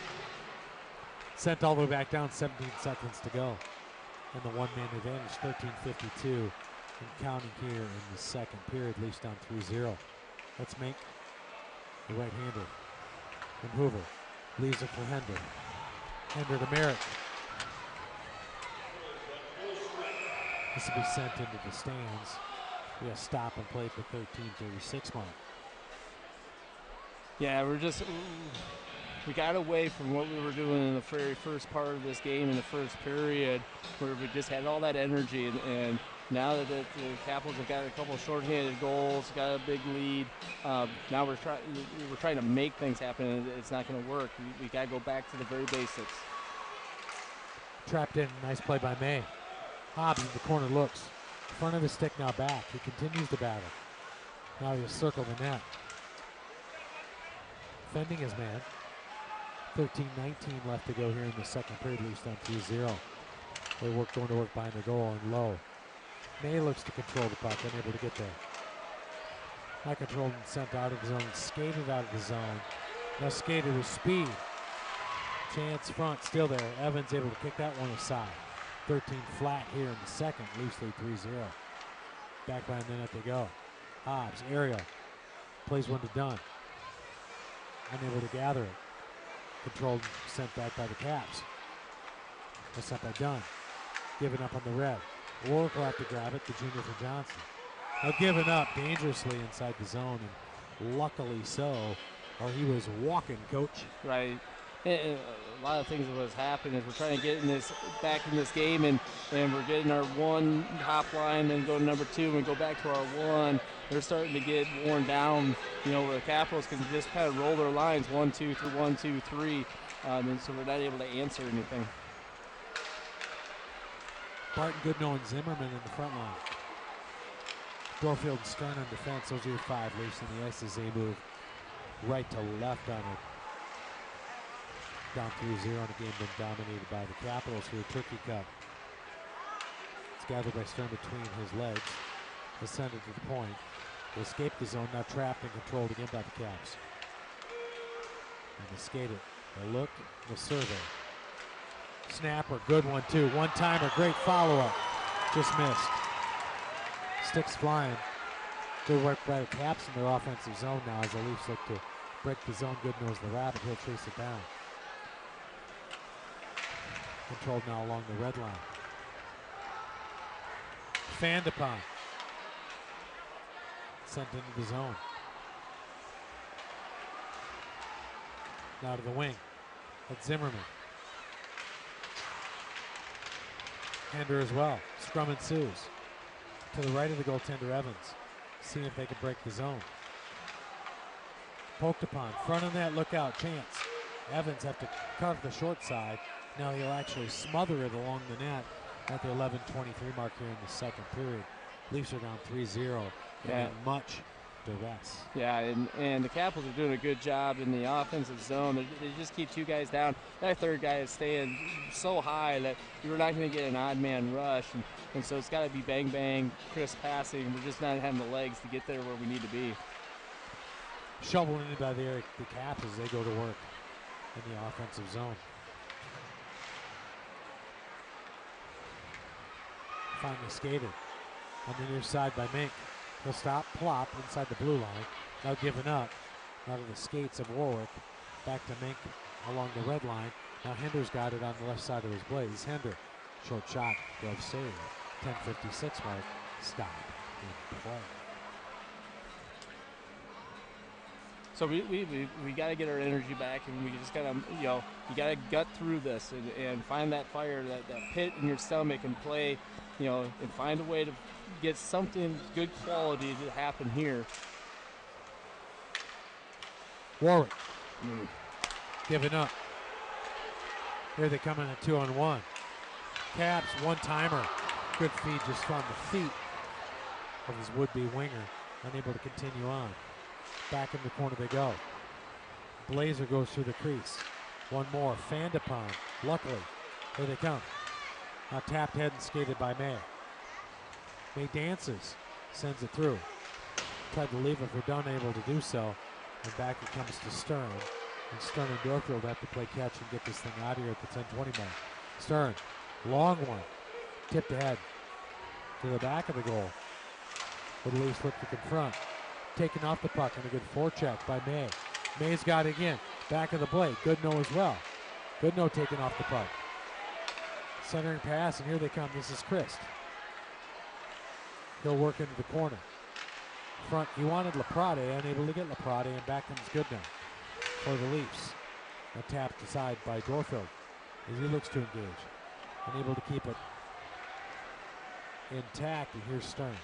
Sent all the way back down, 17 seconds to go. And the one-man advantage, 13:52, and counting here in the second period. Leafs down 3-0. Let's make the right-hander from Hoover. Leaves it for Hender. Hender to Merritt. This will be sent into the stands. We have stop and play at the 13:36 mark. Yeah, we got away from what we were doing in the very first part of this game in the first period, where we just had all that energy, and now that the Capitals have got a couple of shorthanded goals, got a big lead, now we're trying to make things happen, and it's not going to work. We got to go back to the very basics. Trapped in, nice play by May. Hobbs in the corner looks. Front of his stick now back. He continues to battle. Now he'll circle the net. Fending his man. 13:19 left to go here in the second period. Leafs down 3-0. They going to work behind the goal and low. May looks to control the puck, unable to get there. Not controlled and sent out of the zone, skated out of the zone. Now skated with speed. Chance front, still there. Evans able to kick that one aside. 13 flat here in the second. Leafs lead 3-0. Back by a minute to go. Hobbs, aerial. Plays one to Dunn. Unable to gather it. Controlled, sent back by the Caps. Was sent by Dunn. Giving up on the red. Warwick will have to grab it, the junior for Johnson. Now giving up dangerously inside the zone, and luckily so, or he was walking, Coach. Right. And a lot of things that was happening is we're trying to get back in this game, and we're getting our one top line, then go to number two, and we go back to our one. They're starting to get worn down, you know, where the Capitals can just kind of roll their lines 1, 2, 3, 1, 2, 3, and so we're not able to answer anything. Barton, Goodnow, and Zimmerman in the front line. Dorfield and Stern on defense. Those are your five. Leafs in the ice as they move right to left on it. Down 3-0 in a game been dominated by the Capitals here. Turkey Cup. It's gathered by Stern between his legs. He'll send it to the point. Will escape the zone, now trapped and controlled again by the Caps. And they skate it. They'll look, they'll survey. Snapper, good one too. One-timer, great follow-up. Just missed. Sticks flying. Good work by the Caps in their offensive zone now as the Leafs look to break the zone. Good knows the rabbit. He'll chase it down. Controlled now along the red line. Fandepon. Sent into the zone. Now to the wing. That's Zimmerman. Hender as well. Scrum ensues. To the right of the goaltender, Evans. See if they can break the zone. Poked upon. Front of net, look out, chance. Evans have to carve the short side. Now he'll actually smother it along the net at the 11:23 mark here in the second period. Leafs are down 3-0. Yeah. Much duress. Yeah, and the Capitals are doing a good job in the offensive zone. They just keep two guys down. That third guy is staying so high that you're not going to get an odd man rush. And so it's got to be bang, bang, crisp passing. We're just not having the legs to get there where we need to be. Shoveled in by the Caps as they go to work in the offensive zone. Finally skated on the near side by Mink. He'll stop, plop inside the blue line. Now giving up. Out of the skates of Warwick. Back to Mink along the red line. Now Hender's got it on the left side of his blades. Hender, short shot, glove save. 10:56 mark, stop in play. So we got to get our energy back, and we just got to, you got to gut through this and find that fire, that pit in your stomach, and play, and find a way to get something good quality to happen here. Warwick giving up. Here they come in at 2-on-1. Caps, one-timer. Good feed just on the feet of his would-be winger. Unable to continue on. Back in the corner they go. Blazer goes through the crease. One more. Fandepon. Luckily, here they come. Now tapped head and skated by May. May dances. Sends it through. Tried to leave it for Dunn, able to do so. And back it comes to Stern. And Stern and Dorfield have to play catch and get this thing out of here at the 10:20 mark. Stern. Long one. Tipped ahead to the back of the goal. With the Leafs flip to confront. Taken off the puck and a good forecheck by May. May's got it again. Back of the blade. Goodnow as well. Goodnow taken off the puck. Centering pass, and here they come. This is Christ. He'll work into the corner. Front, he wanted Laprade, unable to get Laprade, and back comes Goodnow for the Leafs. A tapped aside by Dorfield as he looks to engage. Unable to keep it intact, and here's Stern.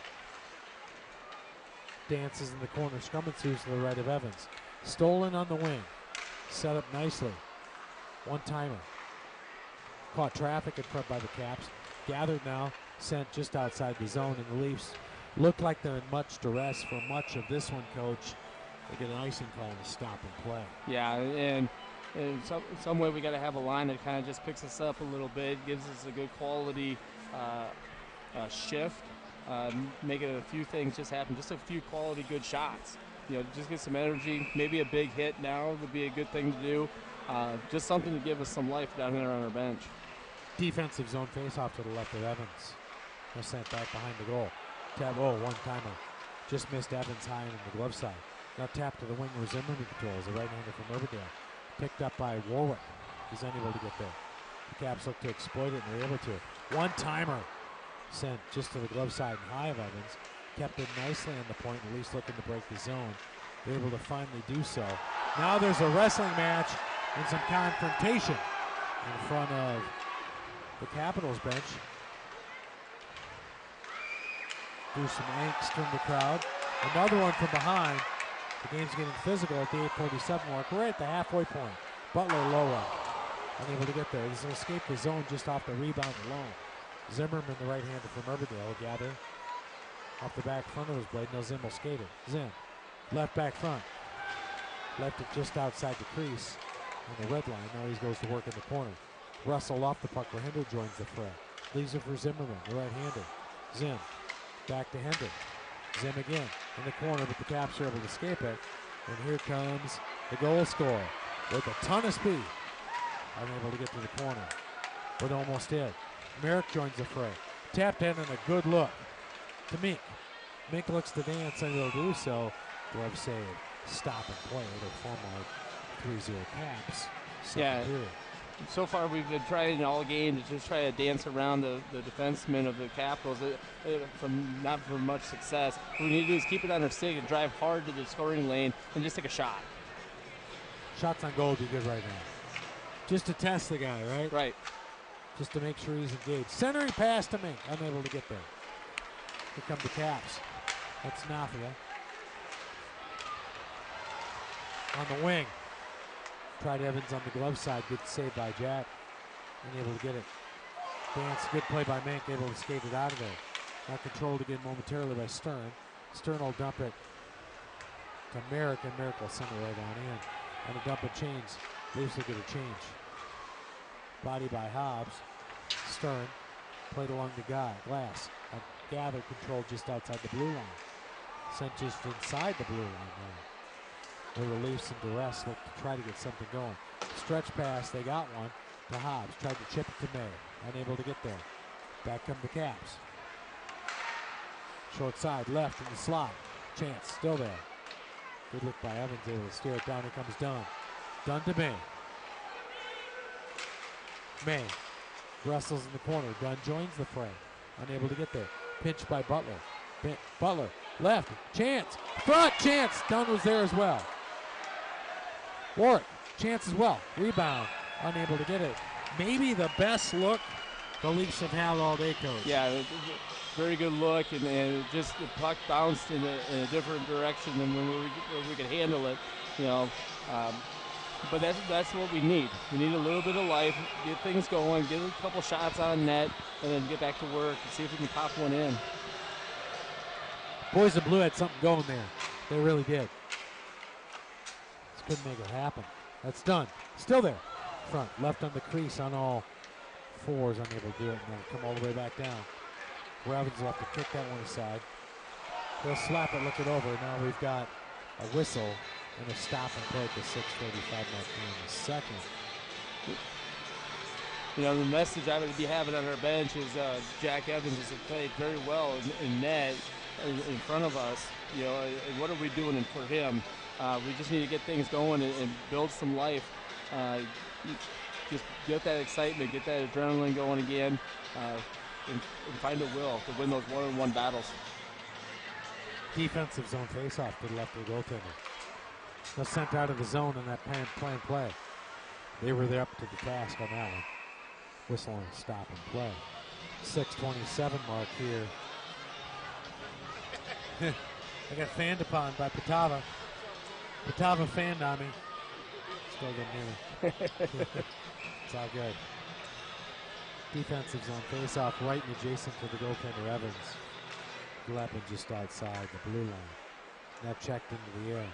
Dances in the corner. Scrum ensues to the right of Evans. Stolen on the wing. Set up nicely. One-timer. Caught traffic in front by the Caps. Gathered now. Sent just outside the zone. And the Leafs look like they're in much duress for much of this one, Coach. They get an icing call to stop and play. Yeah, and in some way we got to have a line that kind of just picks us up a little bit. Gives us a good quality shift. Making a few things just happen, just a few quality good shots. Just get some energy. Maybe a big hit now would be a good thing to do. Just something to give us some life down there on our bench. Defensive zone face-off to the left of Evans. No sent back behind the goal. Tap, one-timer. Just missed Evans high in the glove side. Now tap to the wing where Zimmerman controls. The right-hander from Urberdale. Picked up by Warwick. He's unable to get there. The Caps look to exploit it, and they're able to. One-timer. Sent just to the glove side and high of Evans. Kept it nicely on the point, at least looking to break the zone. They're able to finally do so. Now there's a wrestling match and some confrontation in front of the Capitals bench. Do some angst from the crowd. Another one from behind. The game's getting physical at the 8:47 mark. We're at the halfway point. Butler lower. Unable to get there. This will escape the zone just off the rebound alone. Zimmerman, the right-hander from Urberdale, will gather off the back front of his blade. Now Zim will skate it. Zim, left back front. Left it just outside the crease on the red line. Now he goes to work in the corner. Russell off the puck where Hender joins the fray. Leaves it for Zimmerman, the right-hander. Zim, back to Hender. Zim again in the corner, but the Caps are able to escape it. And here comes the goal scorer with a ton of speed. Unable to get to the corner, but almost did. Merrick joins the fray. Tapped in and a good look to Mink. Mink looks to dance and he'll do so. Glove save. Stop and play. They're former 3-0 Caps. Second period. So far, we've been trying all game to just try to dance around the defensemen of the Capitals not for much success. What we need to do is keep it on our stick and drive hard to the scoring lane and just take a shot. Shots on goal would be good right now. Just to test the guy, right? Right. Just to make sure he's engaged. Centering pass to Mink. Unable to get there. Here come the Caps. That's Nafia. On the wing. Tried Evans on the glove side. Good save by Jack. Unable to get it. Dance. Good play by Mink. Able to skate it out of there. Now controlled again momentarily by Stern. Stern will dump it to Merrick, and Merrick will send it right on in. And a dump and change. Leafs will get a change. Body by Hobbs. Stern played along the glass. A gather controlled just outside the blue line. Sent just inside the blue line now. The Leafs in duress look to try to get something going. Stretch pass, they got one to Hobbs. Tried to chip it to May. Unable to get there. Back come the Caps. Short side, left in the slot. Chance, still there. Good look by Evans, able to steer it down. Here comes Dunn. Dunn to May. May wrestles in the corner. Dunn joins the fray. Unable to get there. Pinched by Butler. Butler, left. Chance. Front. Chance. Dunn was there as well. Warwick. Chance as well. Rebound. Unable to get it. Maybe the best look the Leafs have had all day, Coach. Yeah, very good look, and just the puck bounced in a different direction than when we could handle it, you know. But that's what we need. We need a little bit of life, get things going, get a couple shots on net, and then get back to work and see if we can pop one in. Boys in blue had something going there. They really did. Just couldn't make it happen. That's done. Still there. Front, left on the crease on all fours, unable to do it, and then come all the way back down. Evans will have to kick that one aside. He'll slap it, look it over. Now we've got a whistle and a stop and play at the 6:35 mark in the second. You know, the message I would be having on our bench is Jack Evans has played very well in net in front of us. You know, and what are we doing for him? We just need to get things going and build some life. Just get that excitement, get that adrenaline going again, and find a will to win those one-on-one battles. Defensive zone face-off to the left of the goaltender. They're sent out of the zone in that plan play. They were there up to the task on that one. Whistle and stop and play. 6:27 mark here. I got fanned upon by Patava. Patava fanned on me. Still didn't hear me. It's all good. Defensive zone face-off right and adjacent to the goaltender Evans. Gleppin just outside the blue line. Now checked into the air.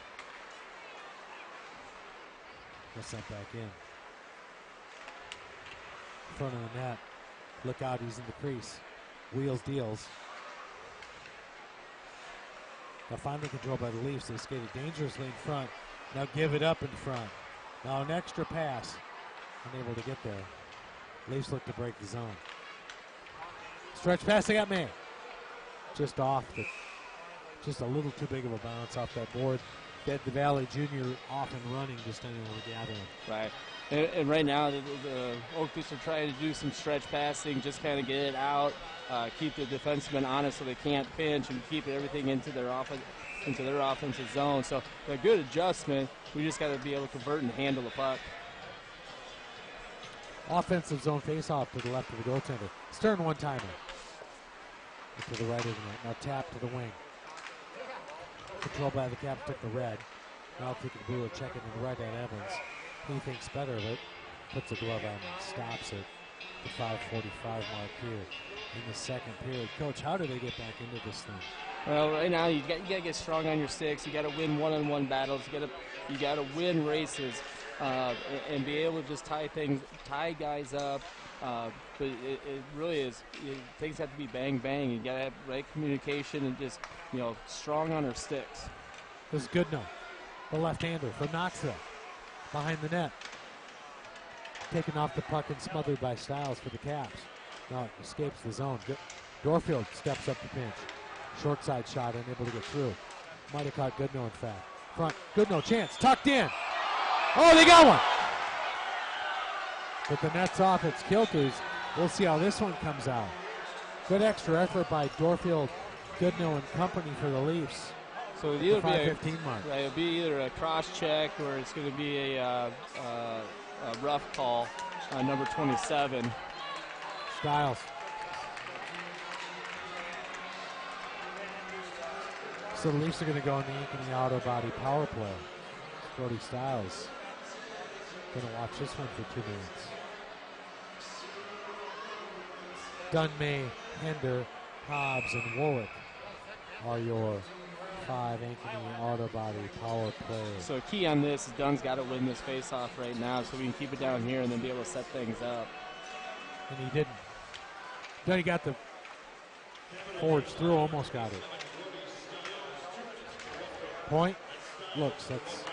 Gets that back in. Front of the net. Look out, he's in the crease. Wheels deals. Now finally controlled by the Leafs. They skated dangerously in front. Now give it up in front. Now an extra pass. Unable to get there. Leafs look to break the zone. Stretch pass, they got man. Just off. Just a little too big of a bounce off that board. Dead the Valley Jr. off and running, just unable to gather him. Right. And right now, the Oak Leafs are trying to do some stretch passing, just kind of get it out, keep the defensemen honest so they can't pinch, and keep everything into their offensive zone. So a good adjustment. We just got to be able to convert and handle the puck. Offensive zone face-off to the left of the goaltender. Stern one-timer. To the right of the net. Now tap to the wing. Controlled by the Caps, took the red. Now taking the blue, check it to the right at Evans. He thinks better of it. Puts a glove on and stops it. The 5:45 mark here in the second period. Coach, how do they get back into this thing? Well, right now you got to get strong on your sticks. You got to win one-on-one battles. You got to win races, and be able to just tie guys up. But it really is. Things have to be bang bang. You got to have right communication and just strong on our sticks. This is Goodnow, the left-hander from Knoxville, behind the net. Taken off the puck and smothered by Stiles for the Caps. Now it escapes the zone. Dorfield steps up the pinch. Short side shot, unable to get through. Might have caught Goodnow, in fact. Front, Goodnow, chance, tucked in. Oh, they got one. But the net's off its kilters. We'll see how this one comes out. Good extra effort by Dorfield, Goodnow, and company for the Leafs. So it'll either be 5:15 mark. Right, it'll be either a cross check or it's going to be a rough call on number 27. Styles. So the Leafs are going to go in the Ankeny Auto Body power play. Brody Styles going to watch this one for 2 minutes. Dunmay, Hender, Hobbs, and Woolwick are your 5 Ankeny Auto Body power players. So key on this is Dunn's got to win this face-off right now so we can keep it down here and then be able to set things up. And he didn't. Then he got the forwards through, almost got it. Point, looks, that's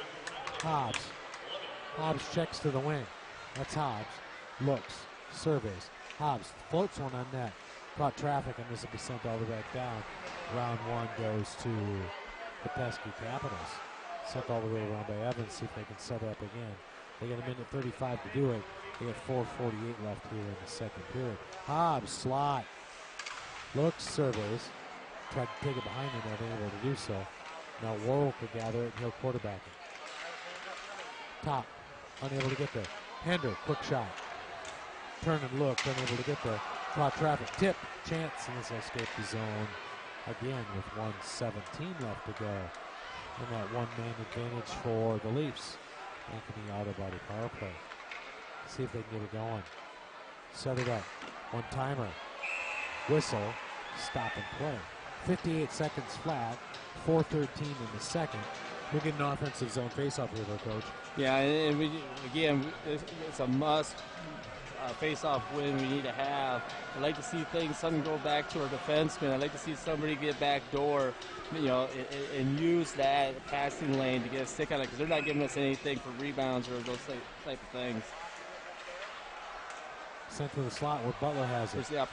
Hobbs. Hobbs checks to the wing. That's Hobbs. Looks, surveys. Hobbs floats one on net. Caught traffic, and this will be sent all the way back down. Round 1 goes to the pesky Capitals. Sent all the way around by Evans, see if they can set it up again. They got a minute 35 to do it. They got 4:48 left here in the second period. Hobbs, slot. Looks, surveys. Tried to take it behind him, not able to do so. Now Warwick will gather it, and he'll quarterback it. Top, unable to get there. Hender, quick shot. Turn and look, unable to get there. Caught traffic, tip, chance, and this will escape the zone again with 1:17 left to go. And that one-man advantage for the Leafs. Ankeny Auto Body power play. See if they can get it going. Set it up. One-timer. Whistle. Stop and play. 58 seconds flat. 4:13 in the second. We'll get an offensive zone face-off here, though, Coach. Yeah, and it's a must face-off win we need to have. I'd like to see something go back to our defensemen. I'd like to see somebody get back door, and use that passing lane to get a stick on it because they're not giving us anything for rebounds or those type of things. Sent to the slot where Butler has it. Yep.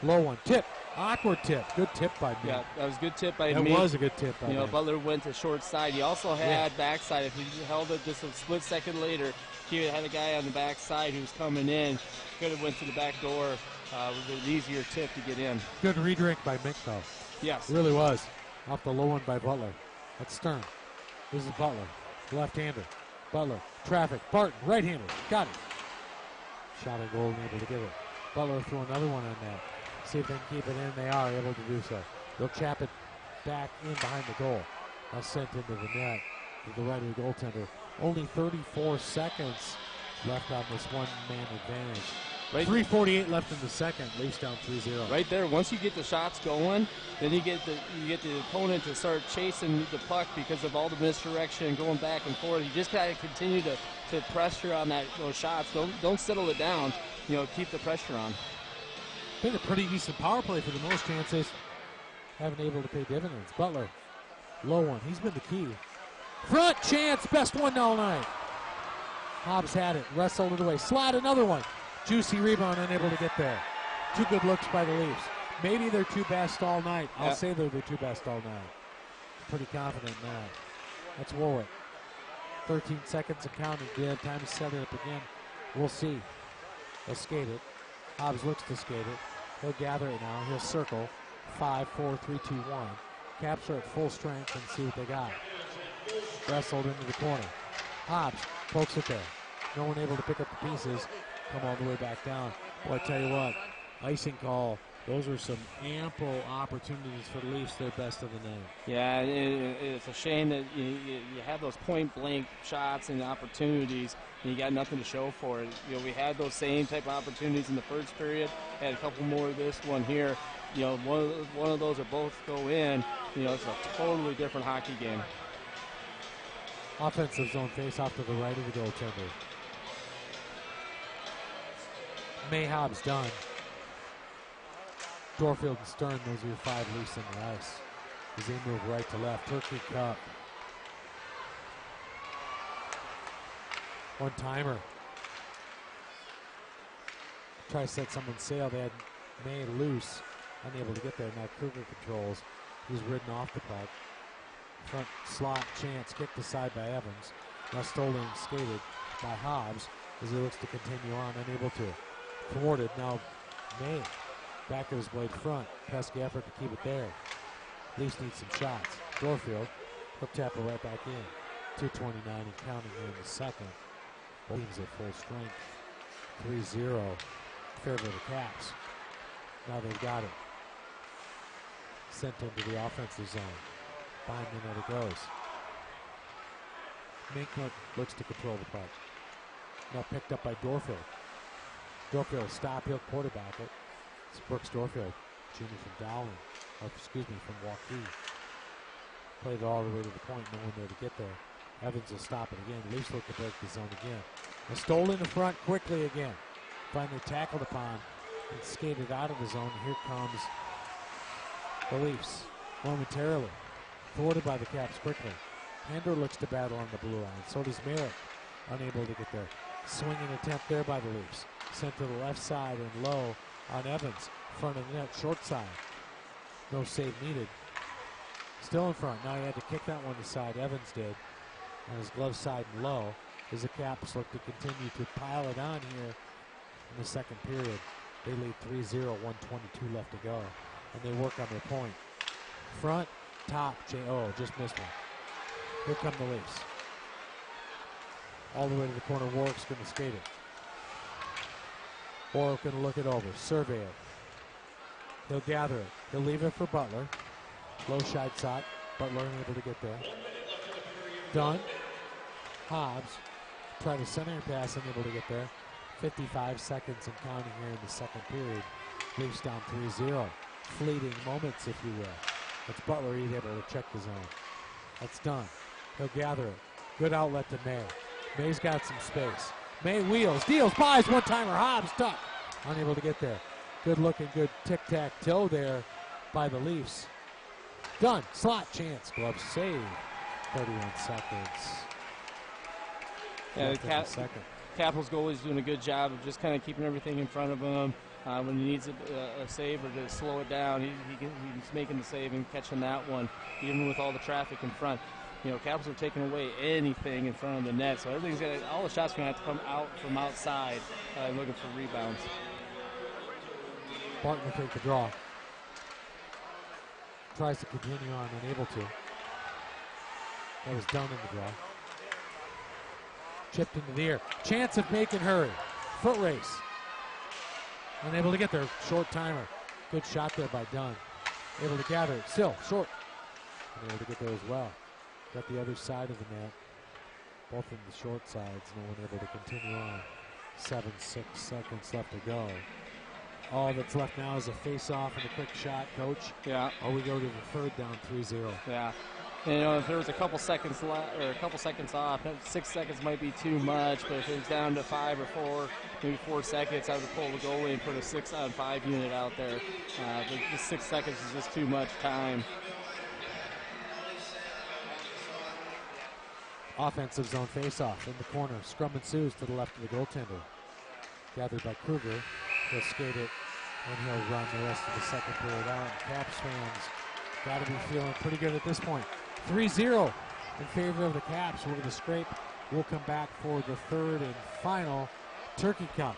Low one. Tip. Awkward tip. Good tip by me. Yeah, that was a good tip by me. me. That was a good tip by me. Butler went to short side. He also had backside. If he held it just a split second later, he had a guy on the backside who was coming in. Could have went to the back door with an easier tip to get in. Good redrink by Mick, though. Yes. It really was. Off the low one by Butler. That's Stern. This is Butler. Left-hander. Butler. Traffic. Barton. Right-hander. Got it. Shot on goal and able to get it. Butler threw another one on that. See if they can keep it in. They are able to do so. They'll chap it back in behind the goal. Now sent into the net to the right of the goaltender. Only 34 seconds left on this one-man advantage. Right. 3:48 left in the second. Leafs down 3-0. Right there. Once you get the shots going, then you get the opponent to start chasing the puck because of all the misdirection going back and forth. You just gotta continue to pressure on those shots. Don't settle it down. Keep the pressure on. Been a pretty decent power play for the most chances. Haven't able to pay dividends. Butler, low one. He's been the key. Front chance, best one all night. Hobbs had it, wrestled it away. Slide another one. Juicy rebound, unable to get there. 2 good looks by the Leafs. Maybe they're 2 best all night. I'll say they're the 2 best all night. Pretty confident in that. That's Warwick. 13 seconds and counting. Do they have time to set it up again? We'll see. They'll skate it. Hobbs looks to skate it. He'll gather it now. He'll circle. 5, 4, 3, 2, 1. Capture at full strength and see what they got. Wrestled into the corner. Hobbs pokes it there. No one able to pick up the pieces. Come all the way back down. Boy, I tell you what, icing call. Those were some ample opportunities for the Leafs, their best of the night. Yeah, it's a shame that you have those point-blank shots and opportunities, and you got nothing to show for it. We had those same type of opportunities in the first period. Had a couple more of this one here. One of those or both go in. It's a totally different hockey game. Offensive zone face off to the right of the goaltender. May Hobbs done. Dorfield and Stern, those are your 5 Leafs in the ice. As they move right to left. Turkey Cup. One-timer. Try to set someone's sail. They had May loose. Unable to get there. Now Kruger controls. He's ridden off the puck. Front slot chance. Kicked aside by Evans. Now stolen and skated by Hobbs. as he looks to continue on, unable to. Thwarted now. May back of his blade front. Pesky effort to keep it there. Leafs need some shots. Dorfield, hook tackle right back in. 2:29 and counting here in the second. Both teams at full strength. 3-0. Favor of the Caps. Now they've got it. Sent into the offensive zone. 5 minutes it goes. Mink looks to control the puck. Now picked up by Dorfield. Dorfield stop, he'll quarterback it. It's Brooks Dorfield, junior from Dowling, from Waukee. Played it all the way to the point, no one there to get there. Evans will stop it again. Leafs look to break the zone again. A stole in the front quickly again. Finally tackled upon and skated out of the zone. Here comes the Leafs momentarily. Thwarted by the Caps quickly. Hender looks to battle on the blue line. So does Merrick. Unable to get there. Swinging attempt there by the Leafs. Sent to the left side and low on Evans. Front of the net, short side. No save needed. Still in front. Now he had to kick that one aside. Evans did. On his glove side and low. As the Caps look to continue to pile it on here in the second period. They lead 3-0, 1:22 left to go. And they work on their point. Front, top, J.O. Just missed one. Here come the Leafs. All the way to the corner. Warwick's going to skate it. Warwick going to look it over. Survey it. He'll gather it. He'll leave it for Butler. Low side shot. Butler unable to get there. Dunn. Hobbs. Try to center pass. Unable to get there. 55 seconds and counting here in the second period. Leafs down 3-0. Fleeting moments, if you will. It's Butler able to check the zone. That's done. He'll gather it. Good outlet to May. May's got some space. May wheels, deals, buys, one-timer. Hobbs tuck. Unable to get there. Good looking, good tic-tac-toe there by the Leafs. Done. Slot chance. Glove save. 31 seconds. Yeah, the Capitals goalie's doing a good job of just kind of keeping everything in front of him. When he needs a save or to slow it down, he's making the save and catching that one, even with all the traffic in front. You know, Capitals are taking away anything in front of the net, so all the shots are going to have to come out from outside looking for rebounds. Barton will take the draw. Tries to continue on, unable to. That was done in the draw. Chipped into the air. Chance of making hurry. Foot race. Unable to get there. Short timer. Good shot there by Dunn. Able to gather it. Still short. Unable to get there as well. Got the other side of the net. Both in the short sides. No one able to continue on. 7-6 seconds left to go. All that's left now is a face-off and a quick shot, Coach. Yeah. Or we go to the third down 3-0. Yeah. And, you know, if there was a couple seconds left or a couple seconds off, 6 seconds might be too much. But if it was down to 5 or 4, maybe 4 seconds, I would pull the goalie and put a 6-on-5 unit out there. But just 6 seconds is just too much time. Offensive zone face-off in the corner. Scrum ensues to the left of the goaltender. Gathered by Kruger. He'll skate it, and he'll run the rest of the second period out. Caps fans got to be feeling pretty good at this point. 3-0 in favor of the Caps. We're going to scrape. We'll come back for the third and final Turkey Cup.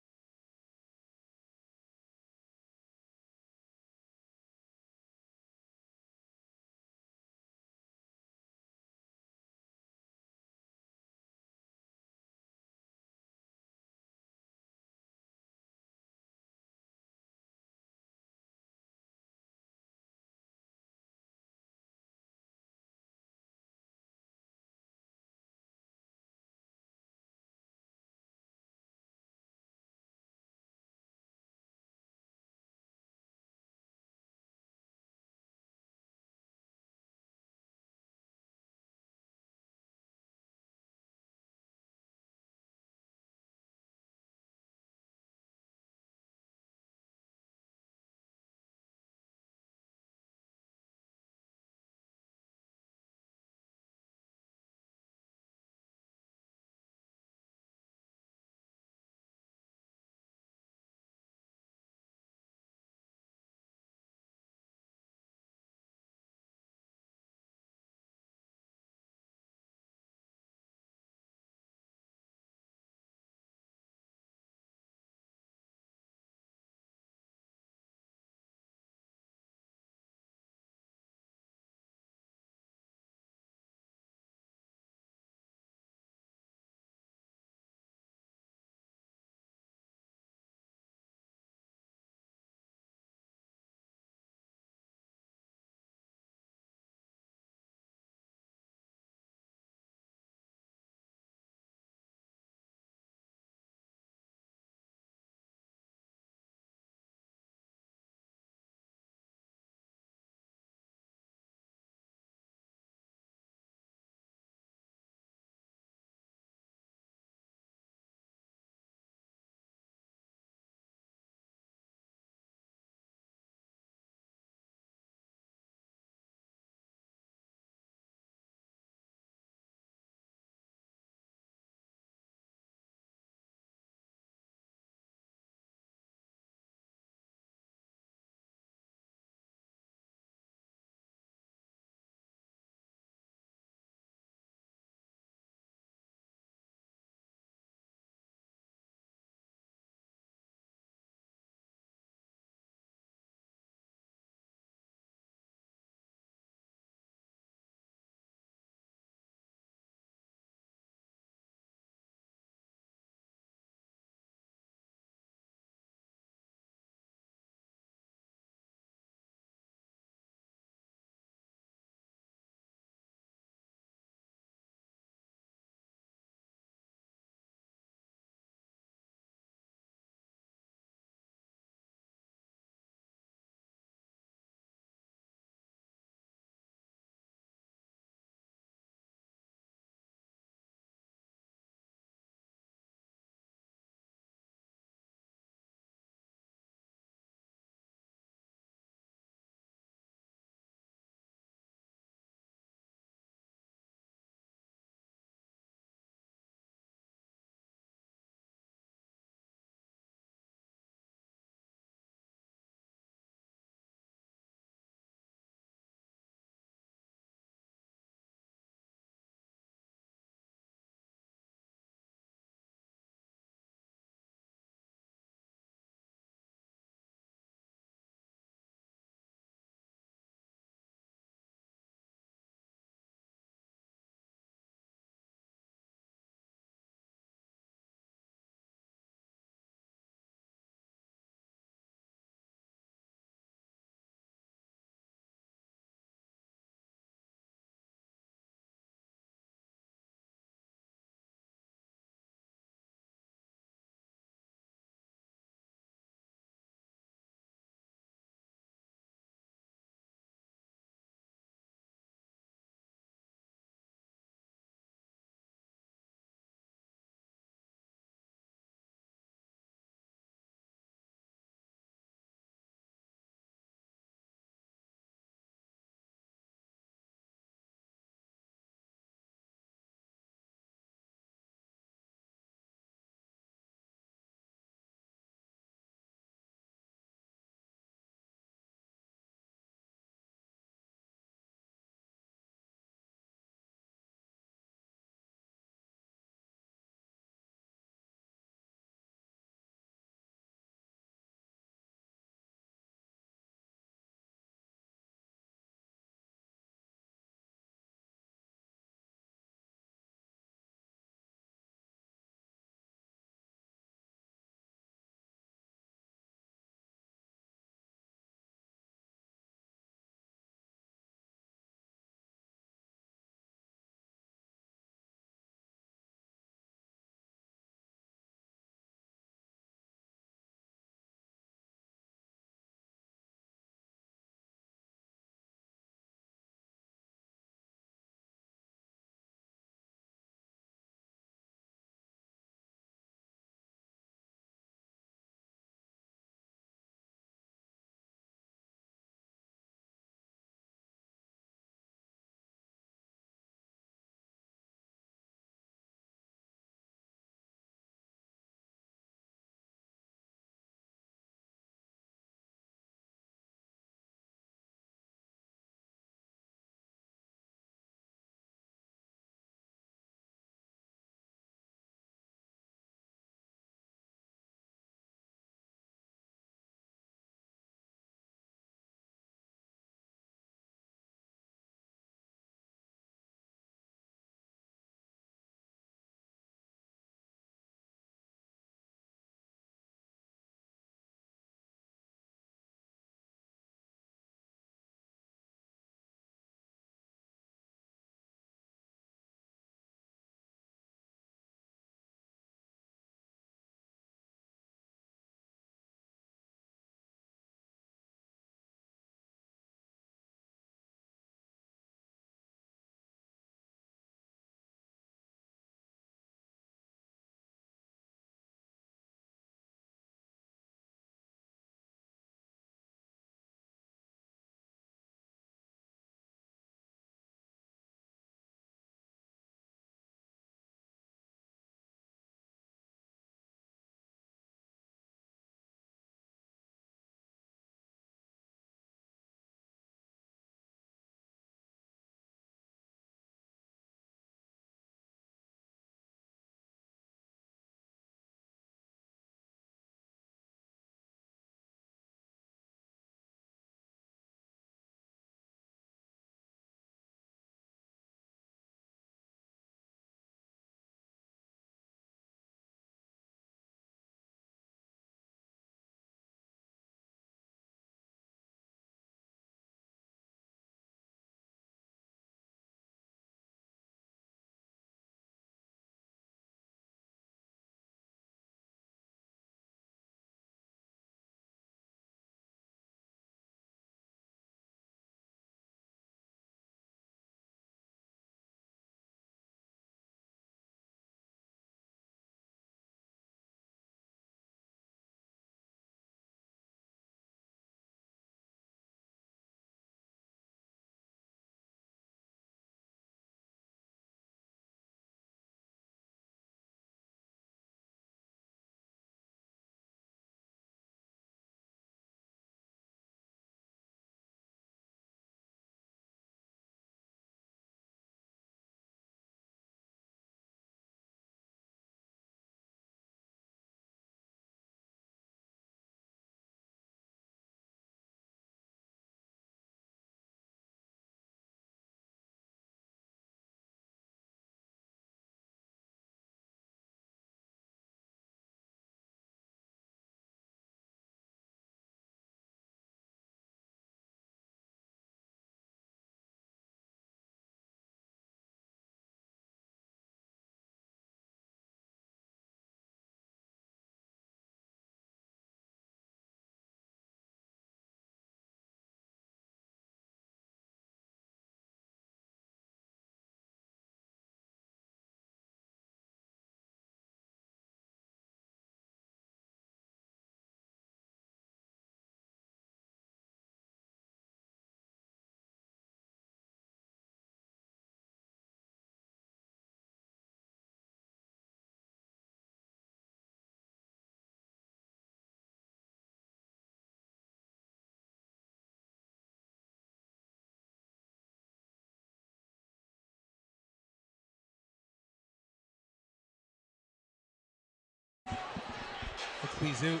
It's Bizut.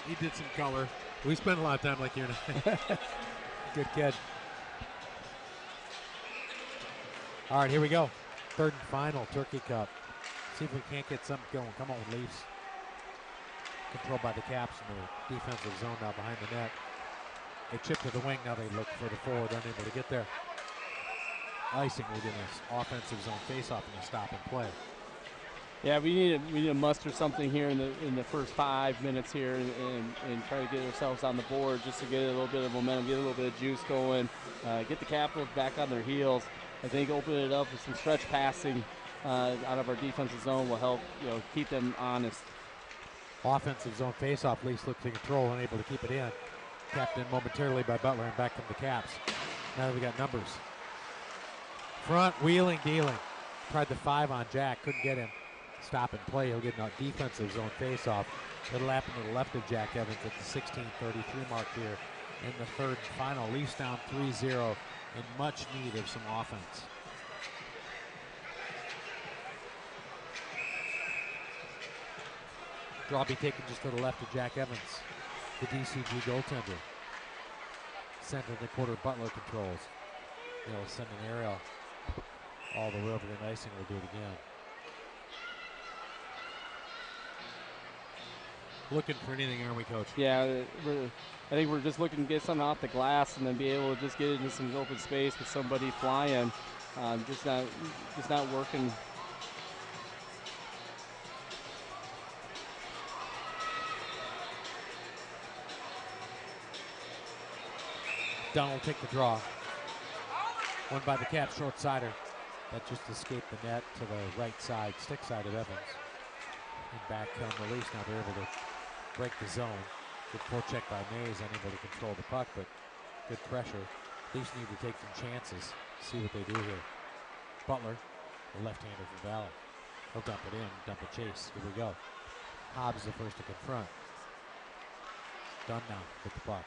He did some color. We spent a lot of time like you and I. Good kid. All right, here we go. Third and final, Turkey Cup. See if we can't get something going. Come on, Leafs. Controlled by the Caps in the defensive zone now behind the net. They chip to the wing. Now they look for the forward, unable to get there. Icing will get this offensive zone face-off and a stop and play. Yeah, we need to muster something here in the first 5 minutes here and try to get ourselves on the board just to get a little bit of momentum, get a little bit of juice going, get the Capitals back on their heels. I think open it up with some stretch passing out of our defensive zone will help keep them honest. Offensive zone face-off. Leafs look to control, unable to keep it in. Tapped in momentarily by Butler and back from the Caps. Now that we got numbers. Front wheeling, dealing. Tried the 5 on Jack, couldn't get him. Stop and play. He'll get a defensive zone face-off. It'll happen to the left of Jack Evans at the 16:33 mark here in the third and final. Leafs down 3-0 in much need of some offense. Draw be taken just to the left of Jack Evans, the DCG goaltender. Center of the quarter, Butler controls. He'll send an aerial all the way over to Icing. We'll do it again. Looking for anything, aren't we, Coach? Yeah, I think we're just looking to get something off the glass and then be able to just get into some open space with somebody flying. Just not working. Donald will take the draw. One by the Caps, short-sider. That just escaped the net to the right side, stick side of Evans. And back come the Leafs. Now they're able to break the zone. Good forecheck by Mays, unable to control the puck, but good pressure. Leafs need to take some chances, see what they do here. Butler, the left-hander for Valley. He'll dump it in, dump a chase. Here we go. Hobbs the first to confront. Dunn now with the puck.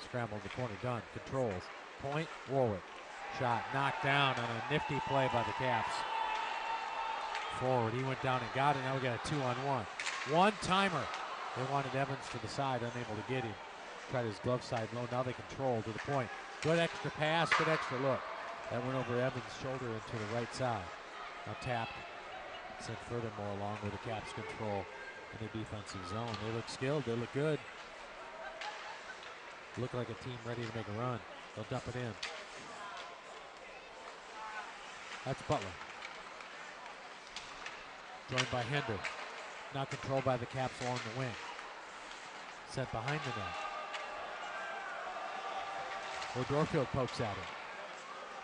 Scramble in the corner, Dunn controls. Point, Warwick. Shot knocked down on a nifty play by the Caps. Forward, he went down and got it. Now we got a 2-on-1. One-timer. They wanted Evans to the side, unable to get him. Tried his glove side low. Now they control to the point. Good extra pass, good extra look. That went over Evans' shoulder into the right side. Now tapped. Sent furthermore along with the Caps control in the defensive zone. They look skilled. They look good. Look like a team ready to make a run. They'll dump it in. That's Butler. Joined by Hender. Now controlled by the Caps along the wing. Sent behind the net. Dorfield pokes at it.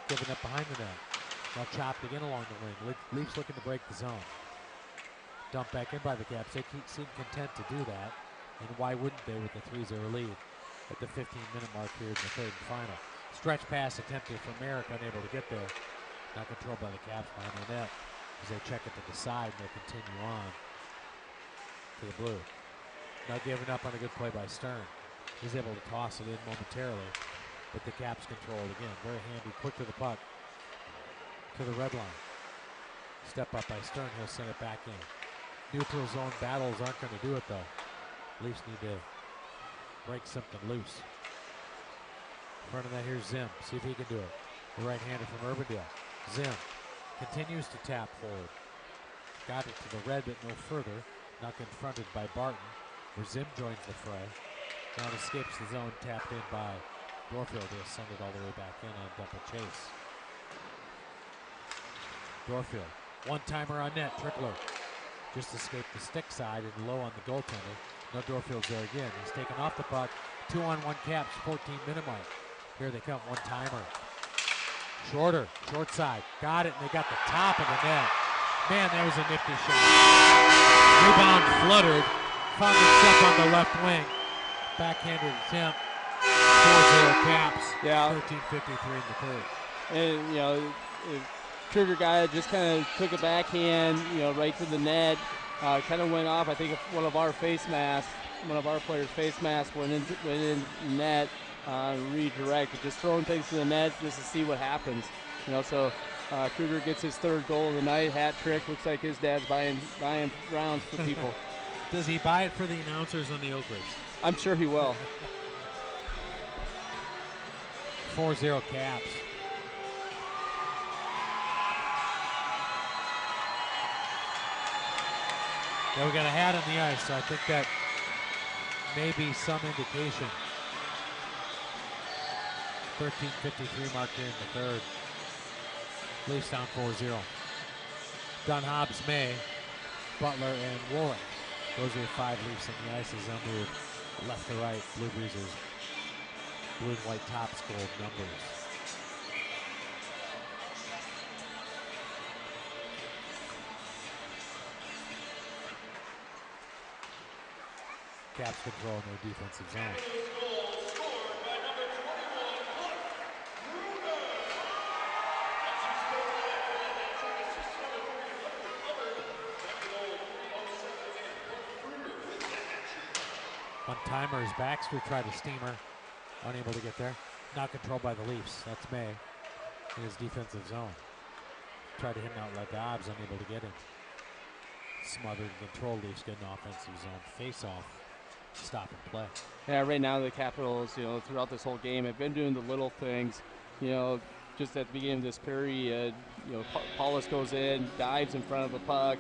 Giving up behind the net. Now chopped again along the wing. Leafs looking to break the zone. Dumped back in by the Caps. They seem content to do that. And why wouldn't they with the 3-0 lead at the 15-minute mark here in the third and final. Stretch pass attempted from Merrick, unable to get there. Now controlled by the Caps behind the net as they check it to the side and they continue on to the blue. Now giving up on a good play by Stern. He's able to toss it in momentarily, but the Caps control it again. Very handy, quick to the puck, to the red line. Step up by Stern, he'll send it back in. Neutral zone battles aren't going to do it though. Leafs need to break something loose. In front of that, here's Zim. See if he can do it. The right-hander from Urbandale. Zim continues to tap forward. Got it to the red, but no further. Now confronted by Barton, where Zim joins the fray. Now it escapes the zone, tapped in by Dorfield. He'll send it all the way back in on a double chase. Dorfield, one-timer on net, Trickler. Just escaped the stick side and low on the goaltender. No, Dorfield's there again. He's taken off the puck. 2-on-1 Caps, 14-minute mark. Here they come, one-timer. Shorter, short side. Got it, and they got the top of the net. Man, that was a nifty shot. Rebound fluttered. Found himself on the left wing. Backhanded attempt. 4-0 Caps. Yeah. 13:53 in the third. And, you know, trigger guy just kind of took a backhand, you know, right to the net. Kind of went off. I think one of our players' face mask went in net. Redirected, just throwing things to the net just to see what happens. You know, so Kruger gets his third goal of the night, hat trick. Looks like his dad's buying rounds for people. Does he buy it for the announcers on the Oak Leafs? I'm sure he will. 4-0 Caps. Yeah, we got a hat on the ice, so I think that may be some indication. 13:53 mark here in the third. Leafs down 4-0. Dunn, Hobbs, May, Butler, and Warwick. Those are your 5 Leafs on the ice as they'll move left to right. Blue Breezers, blue and white tops, gold numbers. Caps control in their defensive zone. One-timer as Baxter tried to steam her, unable to get there. Now controlled by the Leafs. That's May in his defensive zone. Tried to hit an outlet to Hobbs, unable to get him. Smothered and controlled. Leafs get an offensive zone face-off. Stop and play. Yeah, right now the Capitals, throughout this whole game have been doing the little things. Just at the beginning of this period, Paulus goes in, dives in front of the puck,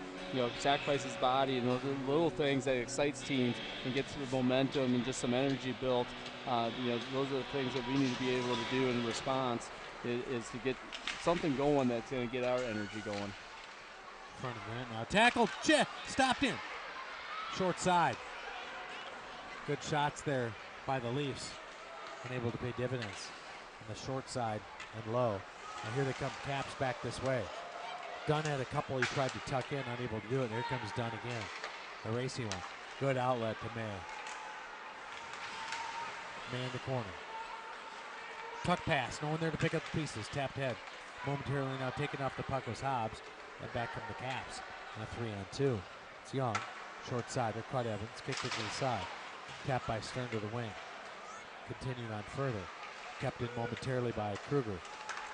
sacrifices his body, and those are little things that excites teams and gets the momentum and just some energy built. Those are the things that we need to be able to do in response is to get something going that's going to get our energy going. In front of that now. Tackled, stopped in. Short side. Good shots there by the Leafs. Unable to pay dividends on the short side and low. And here they come, Caps back this way. Dunn had a couple he tried to tuck in, unable to do it. Here comes Dunn again. The racy one. Good outlet to May. May in the corner. Tuck pass, no one there to pick up the pieces. Tapped head. Momentarily now taken off the puck was Hobbs. And back come the Caps. And a 3-on-2. It's Young. Short side. They're caught Evans. Kicked it to the side. Tapped by Stern to the wing. Continued on further. Kept in momentarily by Kruger.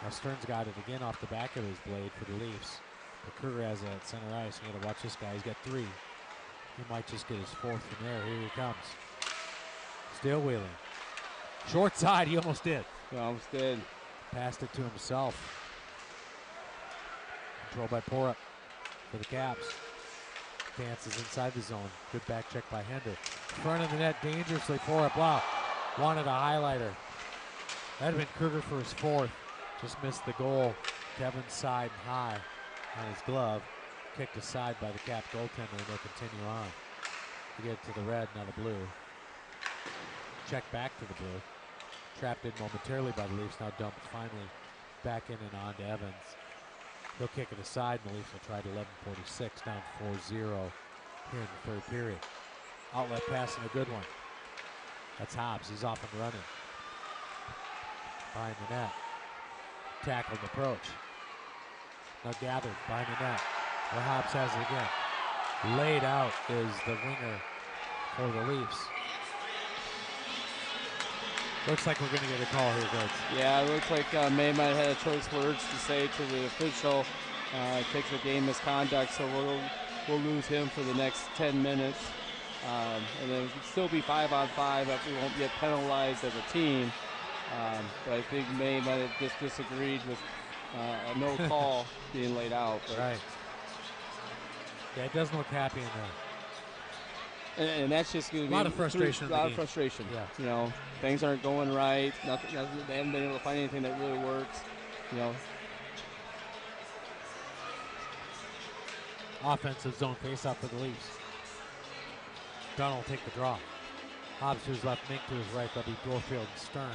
Now Stern's got it again off the back of his blade for the Leafs. But Kruger has it at center ice. You gotta watch this guy. He's got 3. He might just get his 4th from there. Here he comes. Still wheeling. Short side. He almost did. He almost did. Passed it to himself. Controlled by Porup for the Caps. Dances inside the zone. Good back check by Hender. Front of the net dangerously. Porup. Wow. Wanted a highlighter. That'd have been Kruger for his 4th. Just missed the goal. Kevin's side and high on his glove. Kicked aside by the Cap goaltender, and they'll continue on. To get to the red, now the blue. Check back to the blue. Trapped in momentarily by the Leafs. Now dumped finally back in and on to Evans. He'll kick it aside, and the Leafs will try to 11:46, down 4-0 here in the third period. Outlet pass and a good one. That's Hobbs. He's off and running. Behind the net. Tackle and approach. Now gathered behind the net. Where Hobbs has it again. Laid out is the winger for the Leafs. Looks like we're going to get a call here, Coach. Yeah, it looks like May might have had choice words to say to the official. Takes a game misconduct, so we'll lose him for the next 10 minutes. And then it'll still be 5-on-5 if we won't get penalized as a team. But I think May might have just disagreed with a no call being laid out. But right. Yeah, it doesn't look happy in there. And that's just going to be a lot of frustration. A lot of frustration. Yeah. Things aren't going right. They haven't been able to find anything that really works. Offensive zone face-off for the Leafs. Dunn will take the draw. Hobbs to his left, Mink to his right. That'll be Dorfield and Stern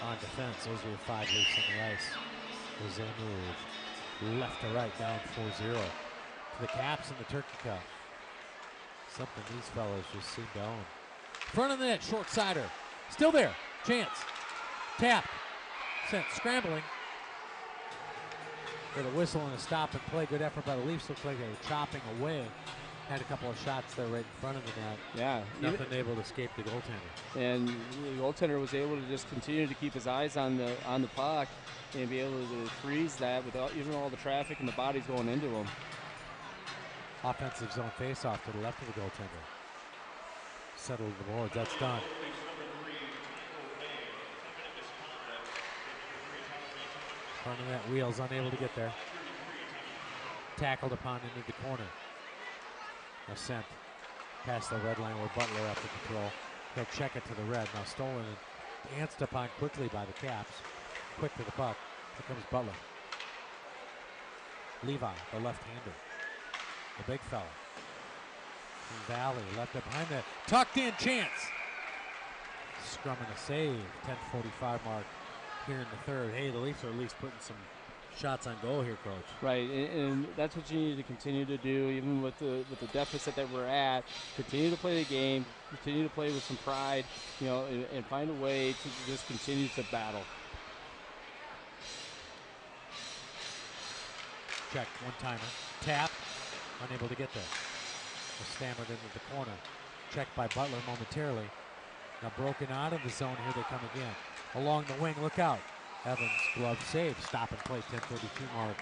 on defense. Those are your 5 Leafs on the ice as they move left to right, down 4-0. To the Caps in the Turkey Cup. Something these fellas just seem to own. Front of the net, short sider. Still there. Chance. Tap. Sent scrambling. With a whistle and a stop and play. Good effort by the Leafs. Looks like they were chopping away. Had a couple of shots there right in front of the net. Yeah. Nothing able to escape the goaltender. And the goaltender was able to just continue to keep his eyes on the puck and be able to freeze that without even all the traffic and the bodies going into him. Offensive zone face-off to the left of the goaltender. Settle the boards. That's done. Front of that wheel's unable to get there. Tackled upon into the corner. Now sent past the red line where Butler after control. He'll check it to the red. Now stolen and danced upon quickly by the Caps. Quick to the puck. Here comes Butler. Levi, the left-hander. The big fella. From Valley, left up behind that. Tucked in chance. Scrum and a save. 10:45 mark here in the third. Hey, the Leafs are at least putting some shots on goal here, Coach. Right, and that's what you need to continue to do, even with the deficit that we're at. Continue to play the game, continue to play with some pride, and find a way to just continue to battle. Check, one-timer. Tap, unable to get there. Stammered into the corner. Checked by Butler momentarily. Now broken out of the zone, here they come again. Along the wing, look out. Evans, glove save, stop and play, 10:32 mark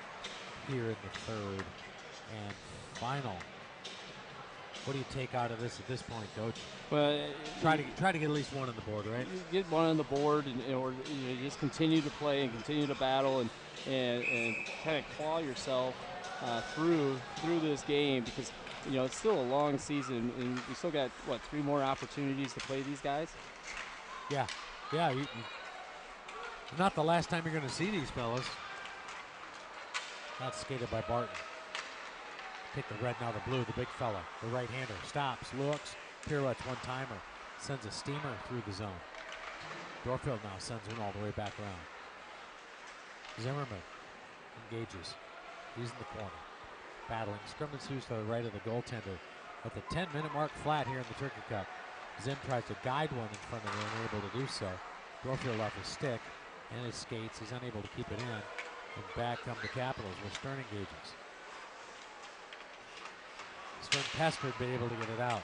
here in the third and final. What do you take out of this at this point, Coach? Well, try to get at least one on the board, right? Get one on the board, or just continue to play and continue to battle and kind of claw yourself through this game, because it's still a long season and we still got 3 more opportunities to play these guys. Yeah. Not the last time you're going to see these fellas. That's skated by Barton. Take the red, now the blue, the big fella, the right-hander. Stops, looks, pirouettes, one-timer. Sends a steamer through the zone. Dorfield now sends one all the way back around. Zimmerman engages. He's in the corner. Battling. Scrum ensues to the right of the goaltender. At the 10-minute mark flat here in the Turkey Cup. Zim tries to guide one in front of him, unable to do so. Dorfield off his stick and his skates. He's unable to keep it in. And back come the Capitals where Stern engages. Stern pestered, but able to get it out.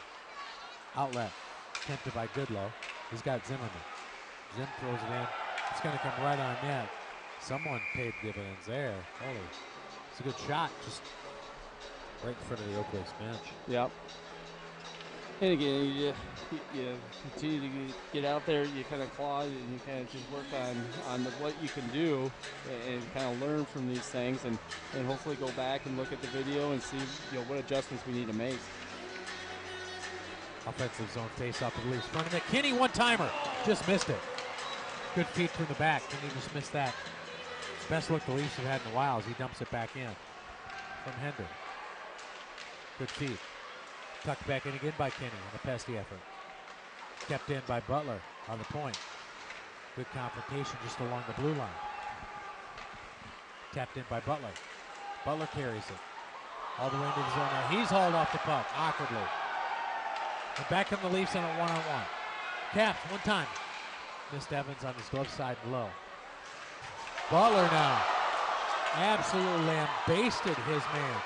Outlet. Attempted by Goodlow. He's got Zimmerman. Zim throws it in. It's going to come right on net. Someone paid dividends there. Holy. It's a good shot. Just right in front of the Oak Leafs bench. Yep. And again, you continue to get out there, you kind of claw, and you kind of just work on what you can do and kind of learn from these things, and hopefully go back and look at the video and see what adjustments we need to make. Offensive zone face-off to the Leafs. Front of it. Kinney, one-timer. Just missed it. Good feed from the back. Kinney just missed that. Best look the Leafs have had in a while as he dumps it back in from Hender. Good feed. Tucked back in again by Kinney in a pesty effort. Kept in by Butler on the point. Good confrontation just along the blue line. Tapped in by Butler. Butler carries it all the way into the zone. Now he's hauled off the puck awkwardly. And back come the Leafs on a one-on-one. Caps, one time. Missed Evans on his glove side and low. Butler now absolutely lambasted his man.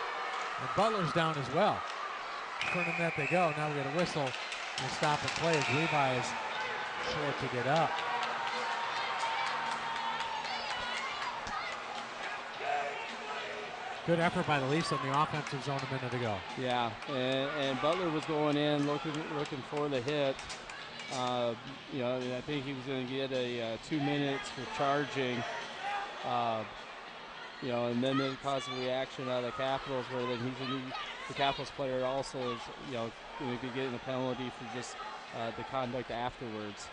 And Butler's down as well. In front of net they go. Now we get a whistle and stop and play as Levi is short to get up. Good effort by the Leafs on the offensive zone a minute ago. Yeah, and Butler was going in looking for the hit. I think he was going to get a 2 minutes for charging. And then it caused a reaction out of the Capitals, where then the Capitals player also is, going to be getting a penalty for just the conduct afterwards.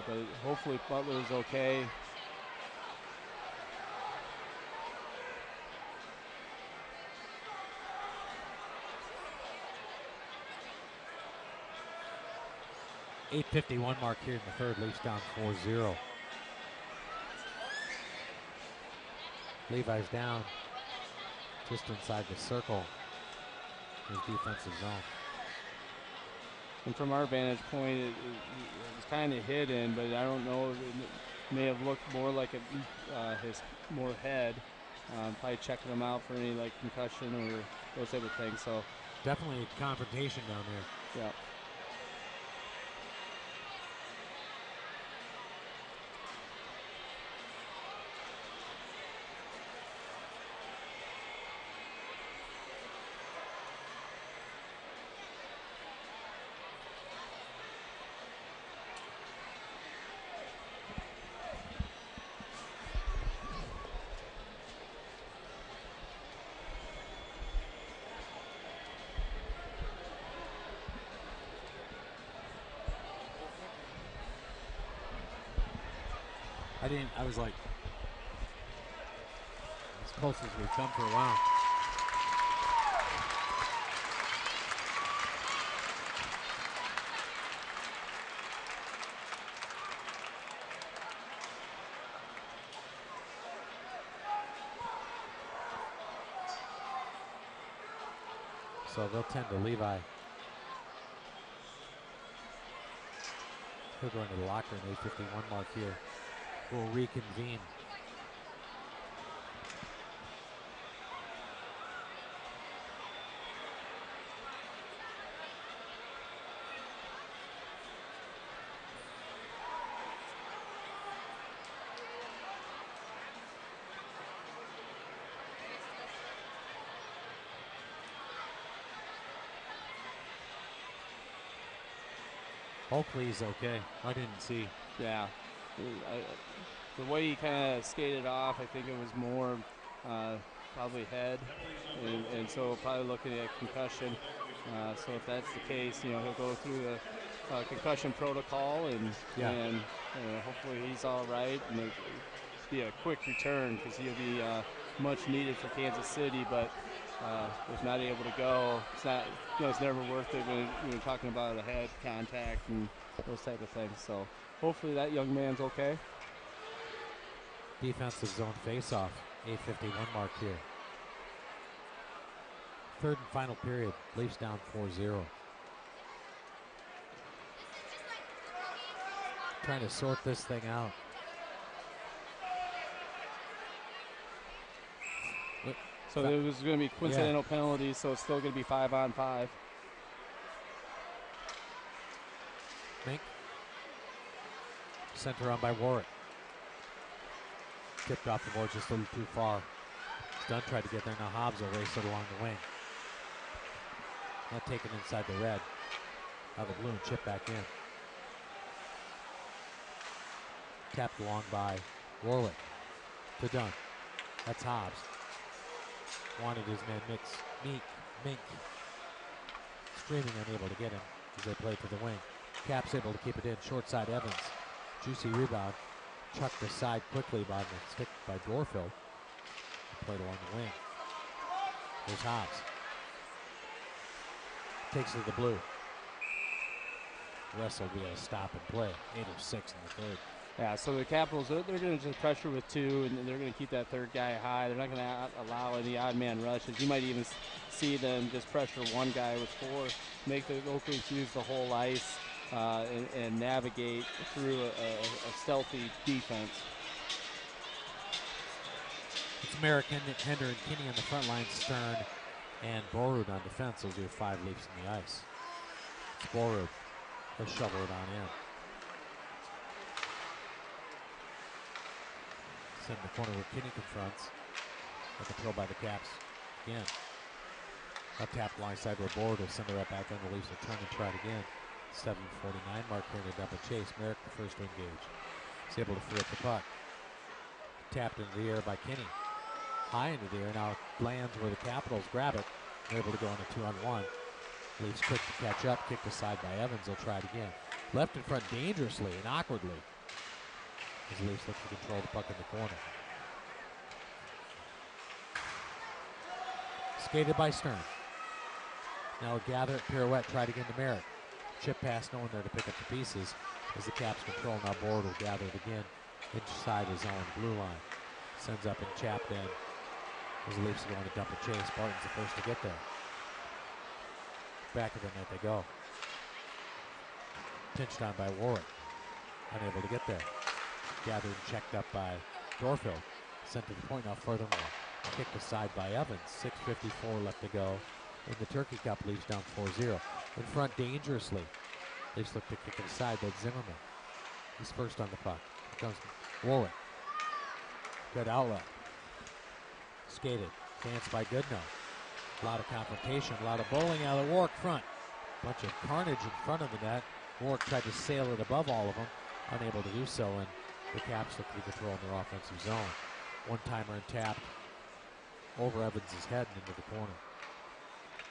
But hopefully Butler is okay. .851 mark here in the third. Leafs down 4-0. Levi's down just inside the circle, his defensive zone. And from our vantage point, it was kind of hidden, but I don't know. It may have looked more like his more head. Probably checking him out for any concussion or those type of things. So definitely a confrontation down there. Yeah. I was like, as close as we've come for a while. So they'll tend to Levi. He'll go into the locker in 8:51 mark here. We'll reconvene. Hopefully he's okay. I didn't see. Yeah. The way he kind of skated off, I think it was more probably head, and so probably looking at concussion. So if that's the case, he'll go through the concussion protocol, and hopefully he's all right, and it'll be a quick return because he'll be much needed for Kansas City. But if not able to go, it's never worth it when you're talking about a head contact and those type of things. So hopefully that young man's okay. Defensive zone face-off, 8:51 mark here. Third and final period, Leafs down 4-0. Trying to sort this thing out. So there was going to be coincidental penalties, so it's still going to be 5-on-5. Mink. Center on by Warwick. Tipped off the board just a little too far. Dunn tried to get there. Now Hobbs will race it along the wing. Not taken inside the red. Out of the blue and chip back in. Tapped along by Warwick to Dunn. That's Hobbs. Wanted his man Mink. Streaming unable to get him as they play to the wing. Cap's able to keep it in. Short side Evans. Juicy rebound. Chucked aside quickly by the stick by Dorfield. Played along the wing. There's Hobbs. Takes it to the blue. The rest will be a stop and play. 8:06 in the third. Yeah, so the Capitals, they're going to just pressure with two, and they're going to keep that third guy high. They're not going to allow any odd man rushes. You might even see them just pressure one guy with four, make the Oakleys use the whole ice and navigate through a stealthy defense. It's American, Hender, and Kinney on the front line, Stern and Borrud on defense. Those are your five Leafs in the ice. It's Borrud. He'll shovel it on in. Set in the corner where Kinney confronts. A control by the Caps again. Up tap line side where Borrud will send it right back on. The Leafs will turn and try it again. 7:49 mark here in a double chase. Merrick the first to engage. He's able to free up the puck. Tapped into the air by Kinney. High into the air, now lands where the Capitals grab it. They're able to go on a 2-on-1. Leafs quick to catch up, kicked aside by Evans. They'll try it again. Left in front dangerously and awkwardly. As the Leafs look to control the puck in the corner. Skated by Stern. Now gather it, pirouette, try it again to Merrick. Chip pass, no one there to pick up the pieces. As the Caps control, now Board will gather it again inside his own blue line. Sends up and chapped in. As the Leafs are going to dump a chase. Barton's the first to get there. Back of the net they go. Pinched on by Warwick. Unable to get there. Gathered and checked up by Dorfield. Sent to the point now furthermore. Kicked aside by Evans. 6:54 left to go. In the Turkey Cup, Leafs down 4-0. In front dangerously. Leafs look to kick it aside. That's Zimmerman. He's first on the puck. Here comes Warwick. Good outlet. Skated. Danced by Goodnow. A lot of confrontation. A lot of bowling out of the Warwick front. Bunch of carnage in front of the net. Warwick tried to sail it above all of them. Unable to do so, and the Caps look to be controlling their offensive zone. One-timer and tapped over Evans' head and into the corner.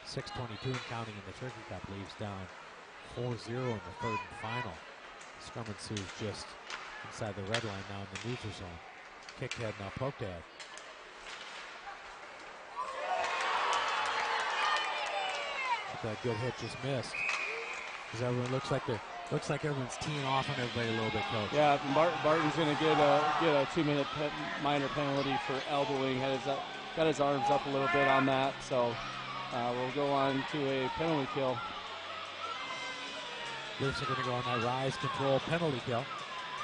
6:22 and counting in the Turkey Cup. Leaves down 4-0 in the third and final. Scrum ensues just inside the red line now in the neutral zone. Kicked head, now poked head. But that good hit just missed. Because everyone looks like everyone's teeing off on everybody a little bit, Coach. Yeah, Barton's going to get a 2-minute minor penalty for elbowing. Got his arms up a little bit on that, so we'll go on to a penalty kill. Leafs are going to go on that rise control penalty kill.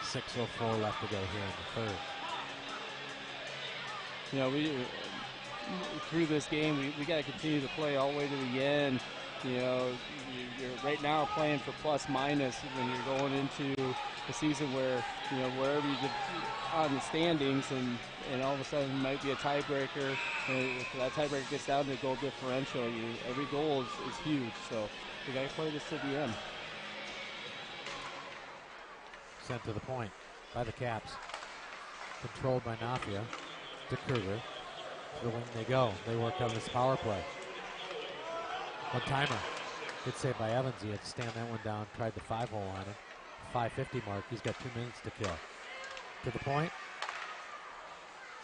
6:04 left to go here in the third. You know, we through this game, we got to continue to play all the way to the end. You know, you're right now playing for plus minus when you're going into a season where, you know, wherever you get on the standings and all of a sudden it might be a tiebreaker. And if that tiebreaker gets down to goal differential, every goal is huge. So we got to play this to the end. Sent to the point by the Caps. Controlled by Nafia to Kruger. To the wing they go. They work on this power play. One timer. Good save by Evans. He had to stand that one down. Tried the 5-hole on him. 5:50 mark. He's got 2 minutes to kill. To the point.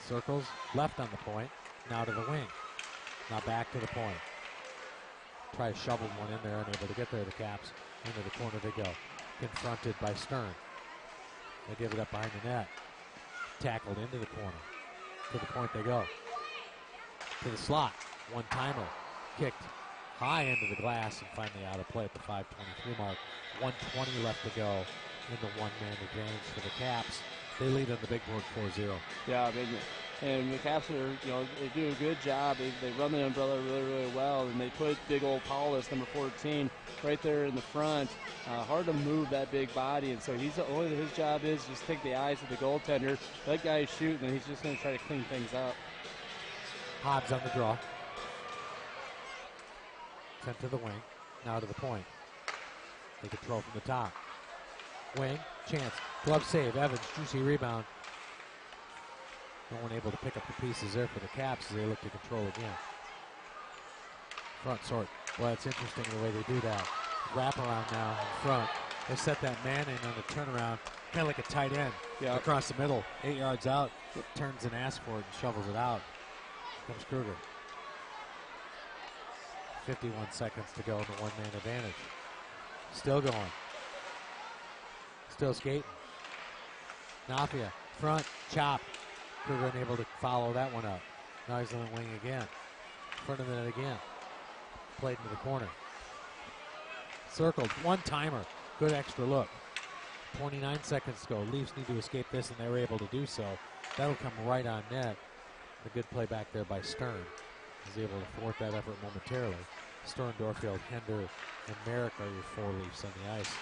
Circles left on the point. Now to the wing. Now back to the point. Try to shovel one in there. Unable to get there. The Caps. Into the corner they go. Confronted by Stern. They give it up behind the net. Tackled into the corner. To the point they go. To the slot. One timer. Kicked high into the glass and finally out of play at the 5:23 mark. 1:20 left to go in the one-man advantage for the Caps. They lead on the big board 4-0. Yeah, and the Caps are, you know, they do a good job. They run the umbrella really, really well, and they put big old Paulus, number 14, right there in the front. Hard to move that big body, and so only his job is just take the eyes of the goaltender. That guy's shooting, and he's just going to try to clean things up. Hobbs on the draw. Sent to the wing. Now to the point. They control from the top. Wing. Chance. Glove save. Evans. Juicy rebound. No one able to pick up the pieces there for the Caps as they look to control again. Front sort. Well, it's interesting the way they do that. Wrap around now in front. They set that man in on the turnaround. Kind of like a tight end. Yeah. Across the middle. 8 yards out. Turns and asks for it and shovels it out. Comes Kruger. 51 seconds to go in the one-man advantage. Still going. Still skating. Nafia, front, chop. Kruger unable to follow that one up. Now he's on the wing again. Front of the net again. Played into the corner. Circled, one-timer. Good extra look. 29 seconds to go. Leafs need to escape this, and they were able to do so. That'll come right on net. A good play back there by Stern. He's able to thwart that effort momentarily. Stern, Dorfield, Hender, and Merrick are your 4 Leafs on the ice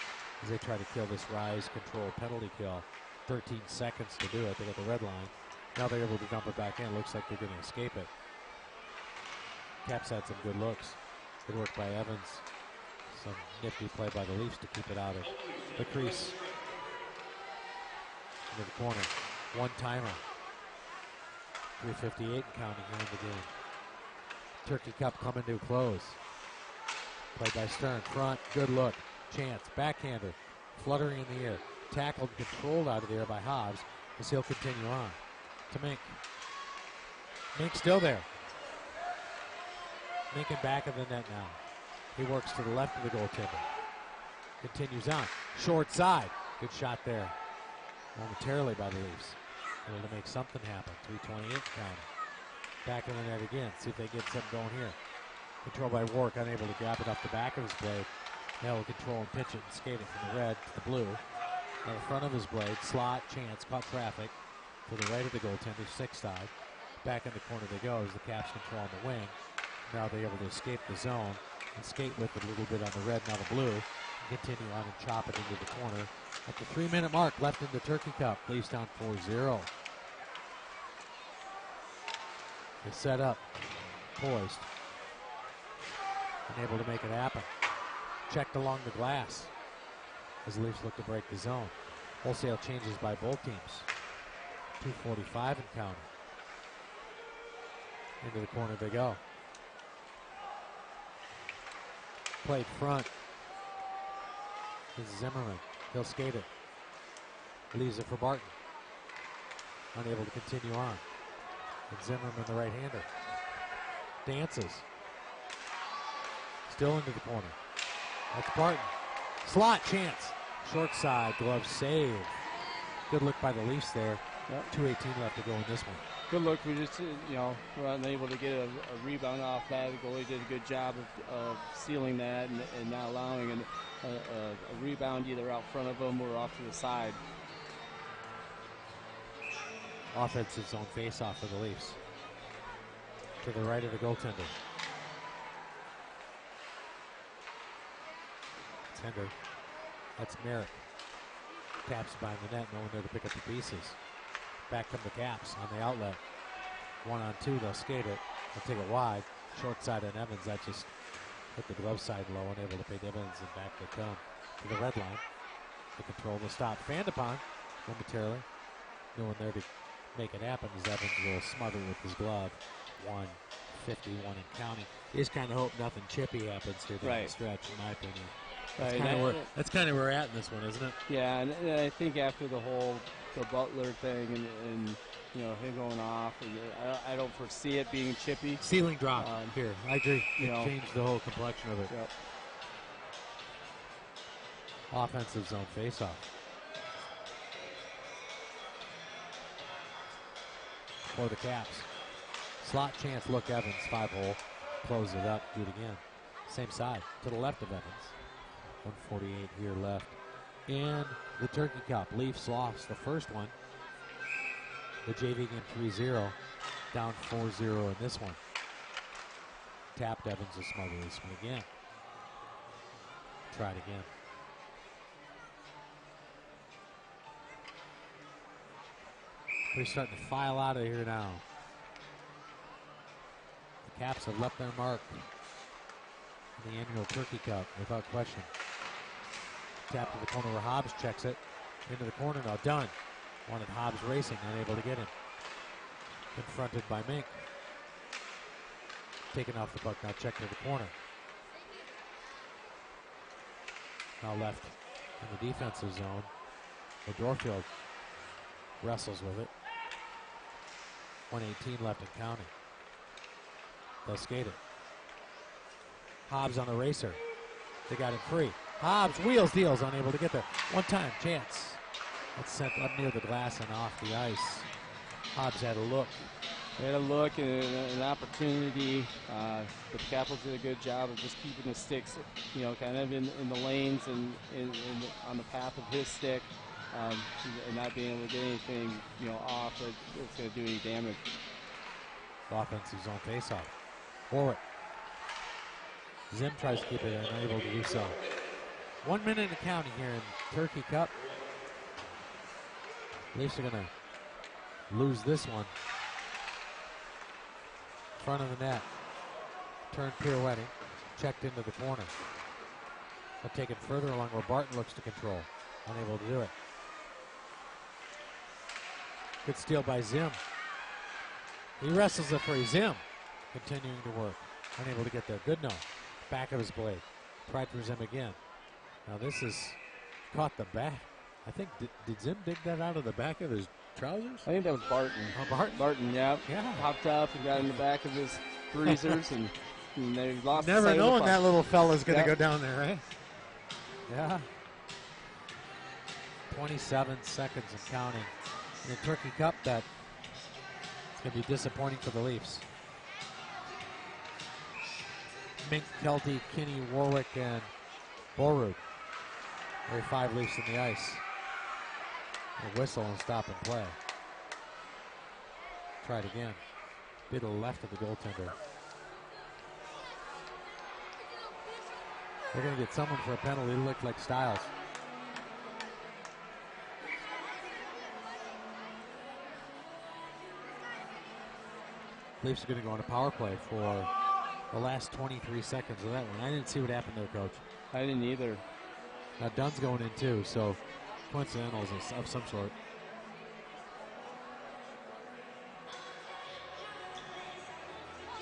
as they try to kill this rise control penalty kill. 13 seconds to do it. They got the red line. Now they're able to dump it back in. Looks like they're going to escape it. Caps had some good looks. Good work by Evans. Some nifty play by the Leafs to keep it out of the crease. Into the corner. One-timer. 3:58 and counting here in the game. Turkey Cup coming to a close. Played by Stern. Front. Good look. Chance. Backhander. Fluttering in the air. Tackled and controlled out of the air by Hobbs as he'll continue on. To Mink. Mink still there. Mink in back of the net now. He works to the left of the goaltender. Continues on. Short side. Good shot there. Momentarily by the Leafs. Able to make something happen. 3:28 counting. Back in the net again. See if they get something going here. Controlled by Warwick. Unable to grab it off the back of his blade. Now he'll control and pitch it and skate it from the red to the blue. Now the front of his blade. Slot. Chance. Caught traffic. To the right of the goaltender. 6 side. Back in the corner they go as the Caps control on the wing. Now they're able to escape the zone and skate with it a little bit on the red, now the blue. And continue on and chop it into the corner. At the 3-minute mark left in the Turkey Cup. Leafs down 4-0. They set up. Poised. Unable to make it happen. Checked along the glass as the Leafs look to break the zone. Wholesale changes by both teams. 2:45 and counting. Into the corner they go. Played front. This is Zimmerman. He'll skate it. Leaves it for Barton. Unable to continue on. And Zimmerman, the right-hander, dances. Still into the corner. That's Barton. Slot chance. Short side, glove save. Good look by the Leafs there. Yep. 2:18 left to go in this one. Good look. We just, were unable to get a rebound off that. The goalie did a good job of sealing that and not allowing a rebound either out front of them or off to the side. Offensive zone face-off for the Leafs. To the right of the goaltender. Tender. That's Merrick. Caps behind the net, no one there to pick up the pieces. Back come the Caps on the outlet. 1-on-2, they'll skate it. They'll take it wide. Short side on Evans, that just hit the glove side low, unable to pick Evans, and back they come to the red line. The control will stop. Fanned upon momentarily. No one there to make it happen as Evans will smother with his glove. 1:51 and counting. You just kind of hope nothing chippy happens here down the stretch, in my opinion. That's kind of where we're at in this one, isn't it? Yeah, and I think after the Butler thing and him going off, and I don't foresee it being chippy. Ceiling drop here. I agree. Changed the whole complexion of it. Yep. Offensive zone face-off. For the Caps. Slot chance, look Evans, 5-hole. Close it up, do it again. Same side, to the left of Evans. 1:48 here left. And the Turkey Cup. Leafs lost the first one. The JV game 3-0. Down 4-0 in this one. Tapped Evans to smother this one again. Try it again. We're starting to file out of here now. The Caps have left their mark in the annual Turkey Cup without question. Tap to the corner where Hobbs checks it. Into the corner now, Dunn. Wanted Hobbs racing, unable to get him. Confronted by Mink. Taken off the puck, now checked to the corner. Now left in the defensive zone. The Dorfield wrestles with it. 1:18 left and counting. They'll skate it. Hobbs on the racer. They got him free. Hobbs wheels, deals, unable to get there. One-time chance. That's sent up near the glass and off the ice. Hobbs had a look. They had a look and an opportunity. The Capitals did a good job of just keeping the sticks, kind of in the lanes and on the path of his stick, and not being able to get anything, off that's going to do any damage. Offensive zone face-off. Forward. Zim tries to keep it unable to do so. 1 minute and counting here in Turkey Cup. Leafs are going to lose this one. Front of the net. Turn pirouetting. Checked into the corner. They'll take it further along where Barton looks to control. Unable to do it. Good steal by Zim. He wrestles it free. Zim continuing to work. Unable to get there. Good no. Back of his blade. Tried for Zim again. Now this is caught the back. I think, did Zim dig that out of the back of his trousers? I think that was Barton. Oh, Barton? Barton, yeah. Popped up and got in the back of his breezers and they lost Never the knowing that little fella's going to go down there, right? Yeah. 27 seconds and counting. In the Turkey Cup, it's going to be disappointing for the Leafs. Mink, Kelty, Kinney, Warwick, and Borrud. There are 5 Leafs in the ice. A whistle and stop and play. Try it again. Be to the left of the goaltender. They're going to get someone for a penalty. It looked like Styles. Leafs are going to go on a power play for the last 23 seconds of that one. I didn't see what happened there, Coach. I didn't either. Now Dunn's going in too, so coincidentals of some sort.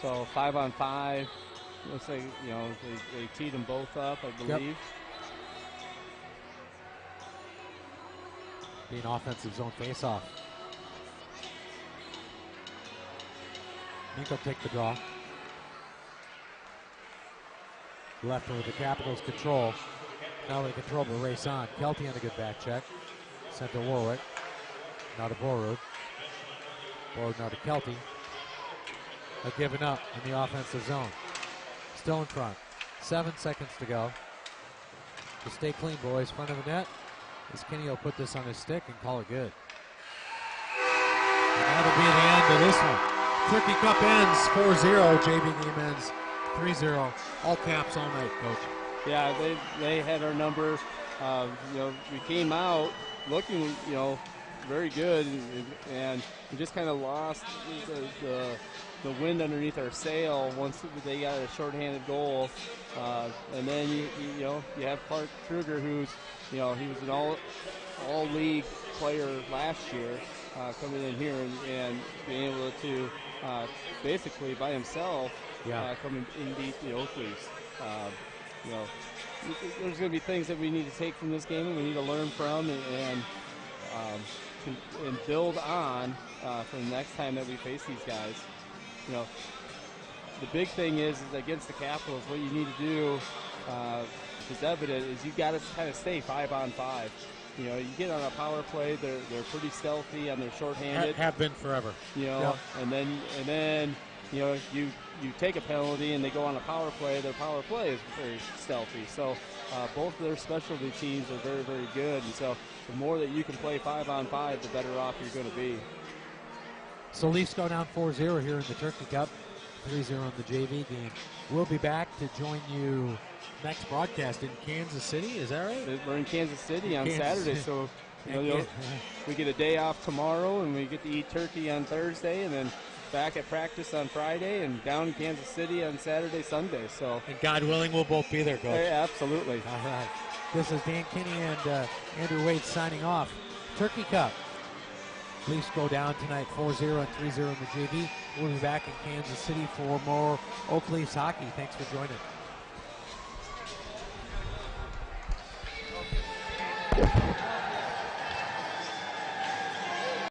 So 5-on-5. Looks like, they teed them both up, I believe. Yep. Be an offensive zone faceoff. Mink will take the draw. Left with the Capitals control. Now they control but race on. Kelty on a good back check. Sent to Warwick. Now to Borud. Borud now to Kelty. They're giving up in the offensive zone. Still in front. 7 seconds to go. To stay clean, boys. Front of the net. As Kenny will put this on his stick and call it good. And that'll be the end of this one. Turkey Cup ends 4-0. JV game ends 3-0. All caps all night, Coach. Yeah, they had our number. We came out looking, very good, and we just kind of lost the wind underneath our sail once they got a shorthanded goal. And then you have Clark Kruger, who's he was an all league player last year, coming in here and being able to basically by himself come and beat the Oak Leafs. There's going to be things that we need to take from this game and we need to learn from and build on for the next time that we face these guys. The big thing is against the Capitals, what you need to do is evident is you got to kind of stay 5-on-5. You get on a power play, they're pretty stealthy on their shorthanded. Have been forever. And then you take a penalty and they go on a power play. Their power play is very stealthy. So both of their specialty teams are very, very good. And so the more that you can play 5-on-5, the better off you're going to be. So Leafs go down 4-0 here in the Turkey Cup, 3-0 in the JV game. We'll be back to join you next broadcast in Kansas City. Is that right? We're in Kansas City on Saturday, so we get a day off tomorrow, and we get to eat turkey on Thursday, and then back at practice on Friday, and down in Kansas City on Saturday, Sunday. So, and God willing, we'll both be there, Coach. Yeah, absolutely. All right. This is Dan Kinney and Andrew Wade signing off. Turkey Cup. Leafs go down tonight 4-0 and 3-0 in the JV. We'll be back in Kansas City for more Oak Leafs hockey. Thanks for joining.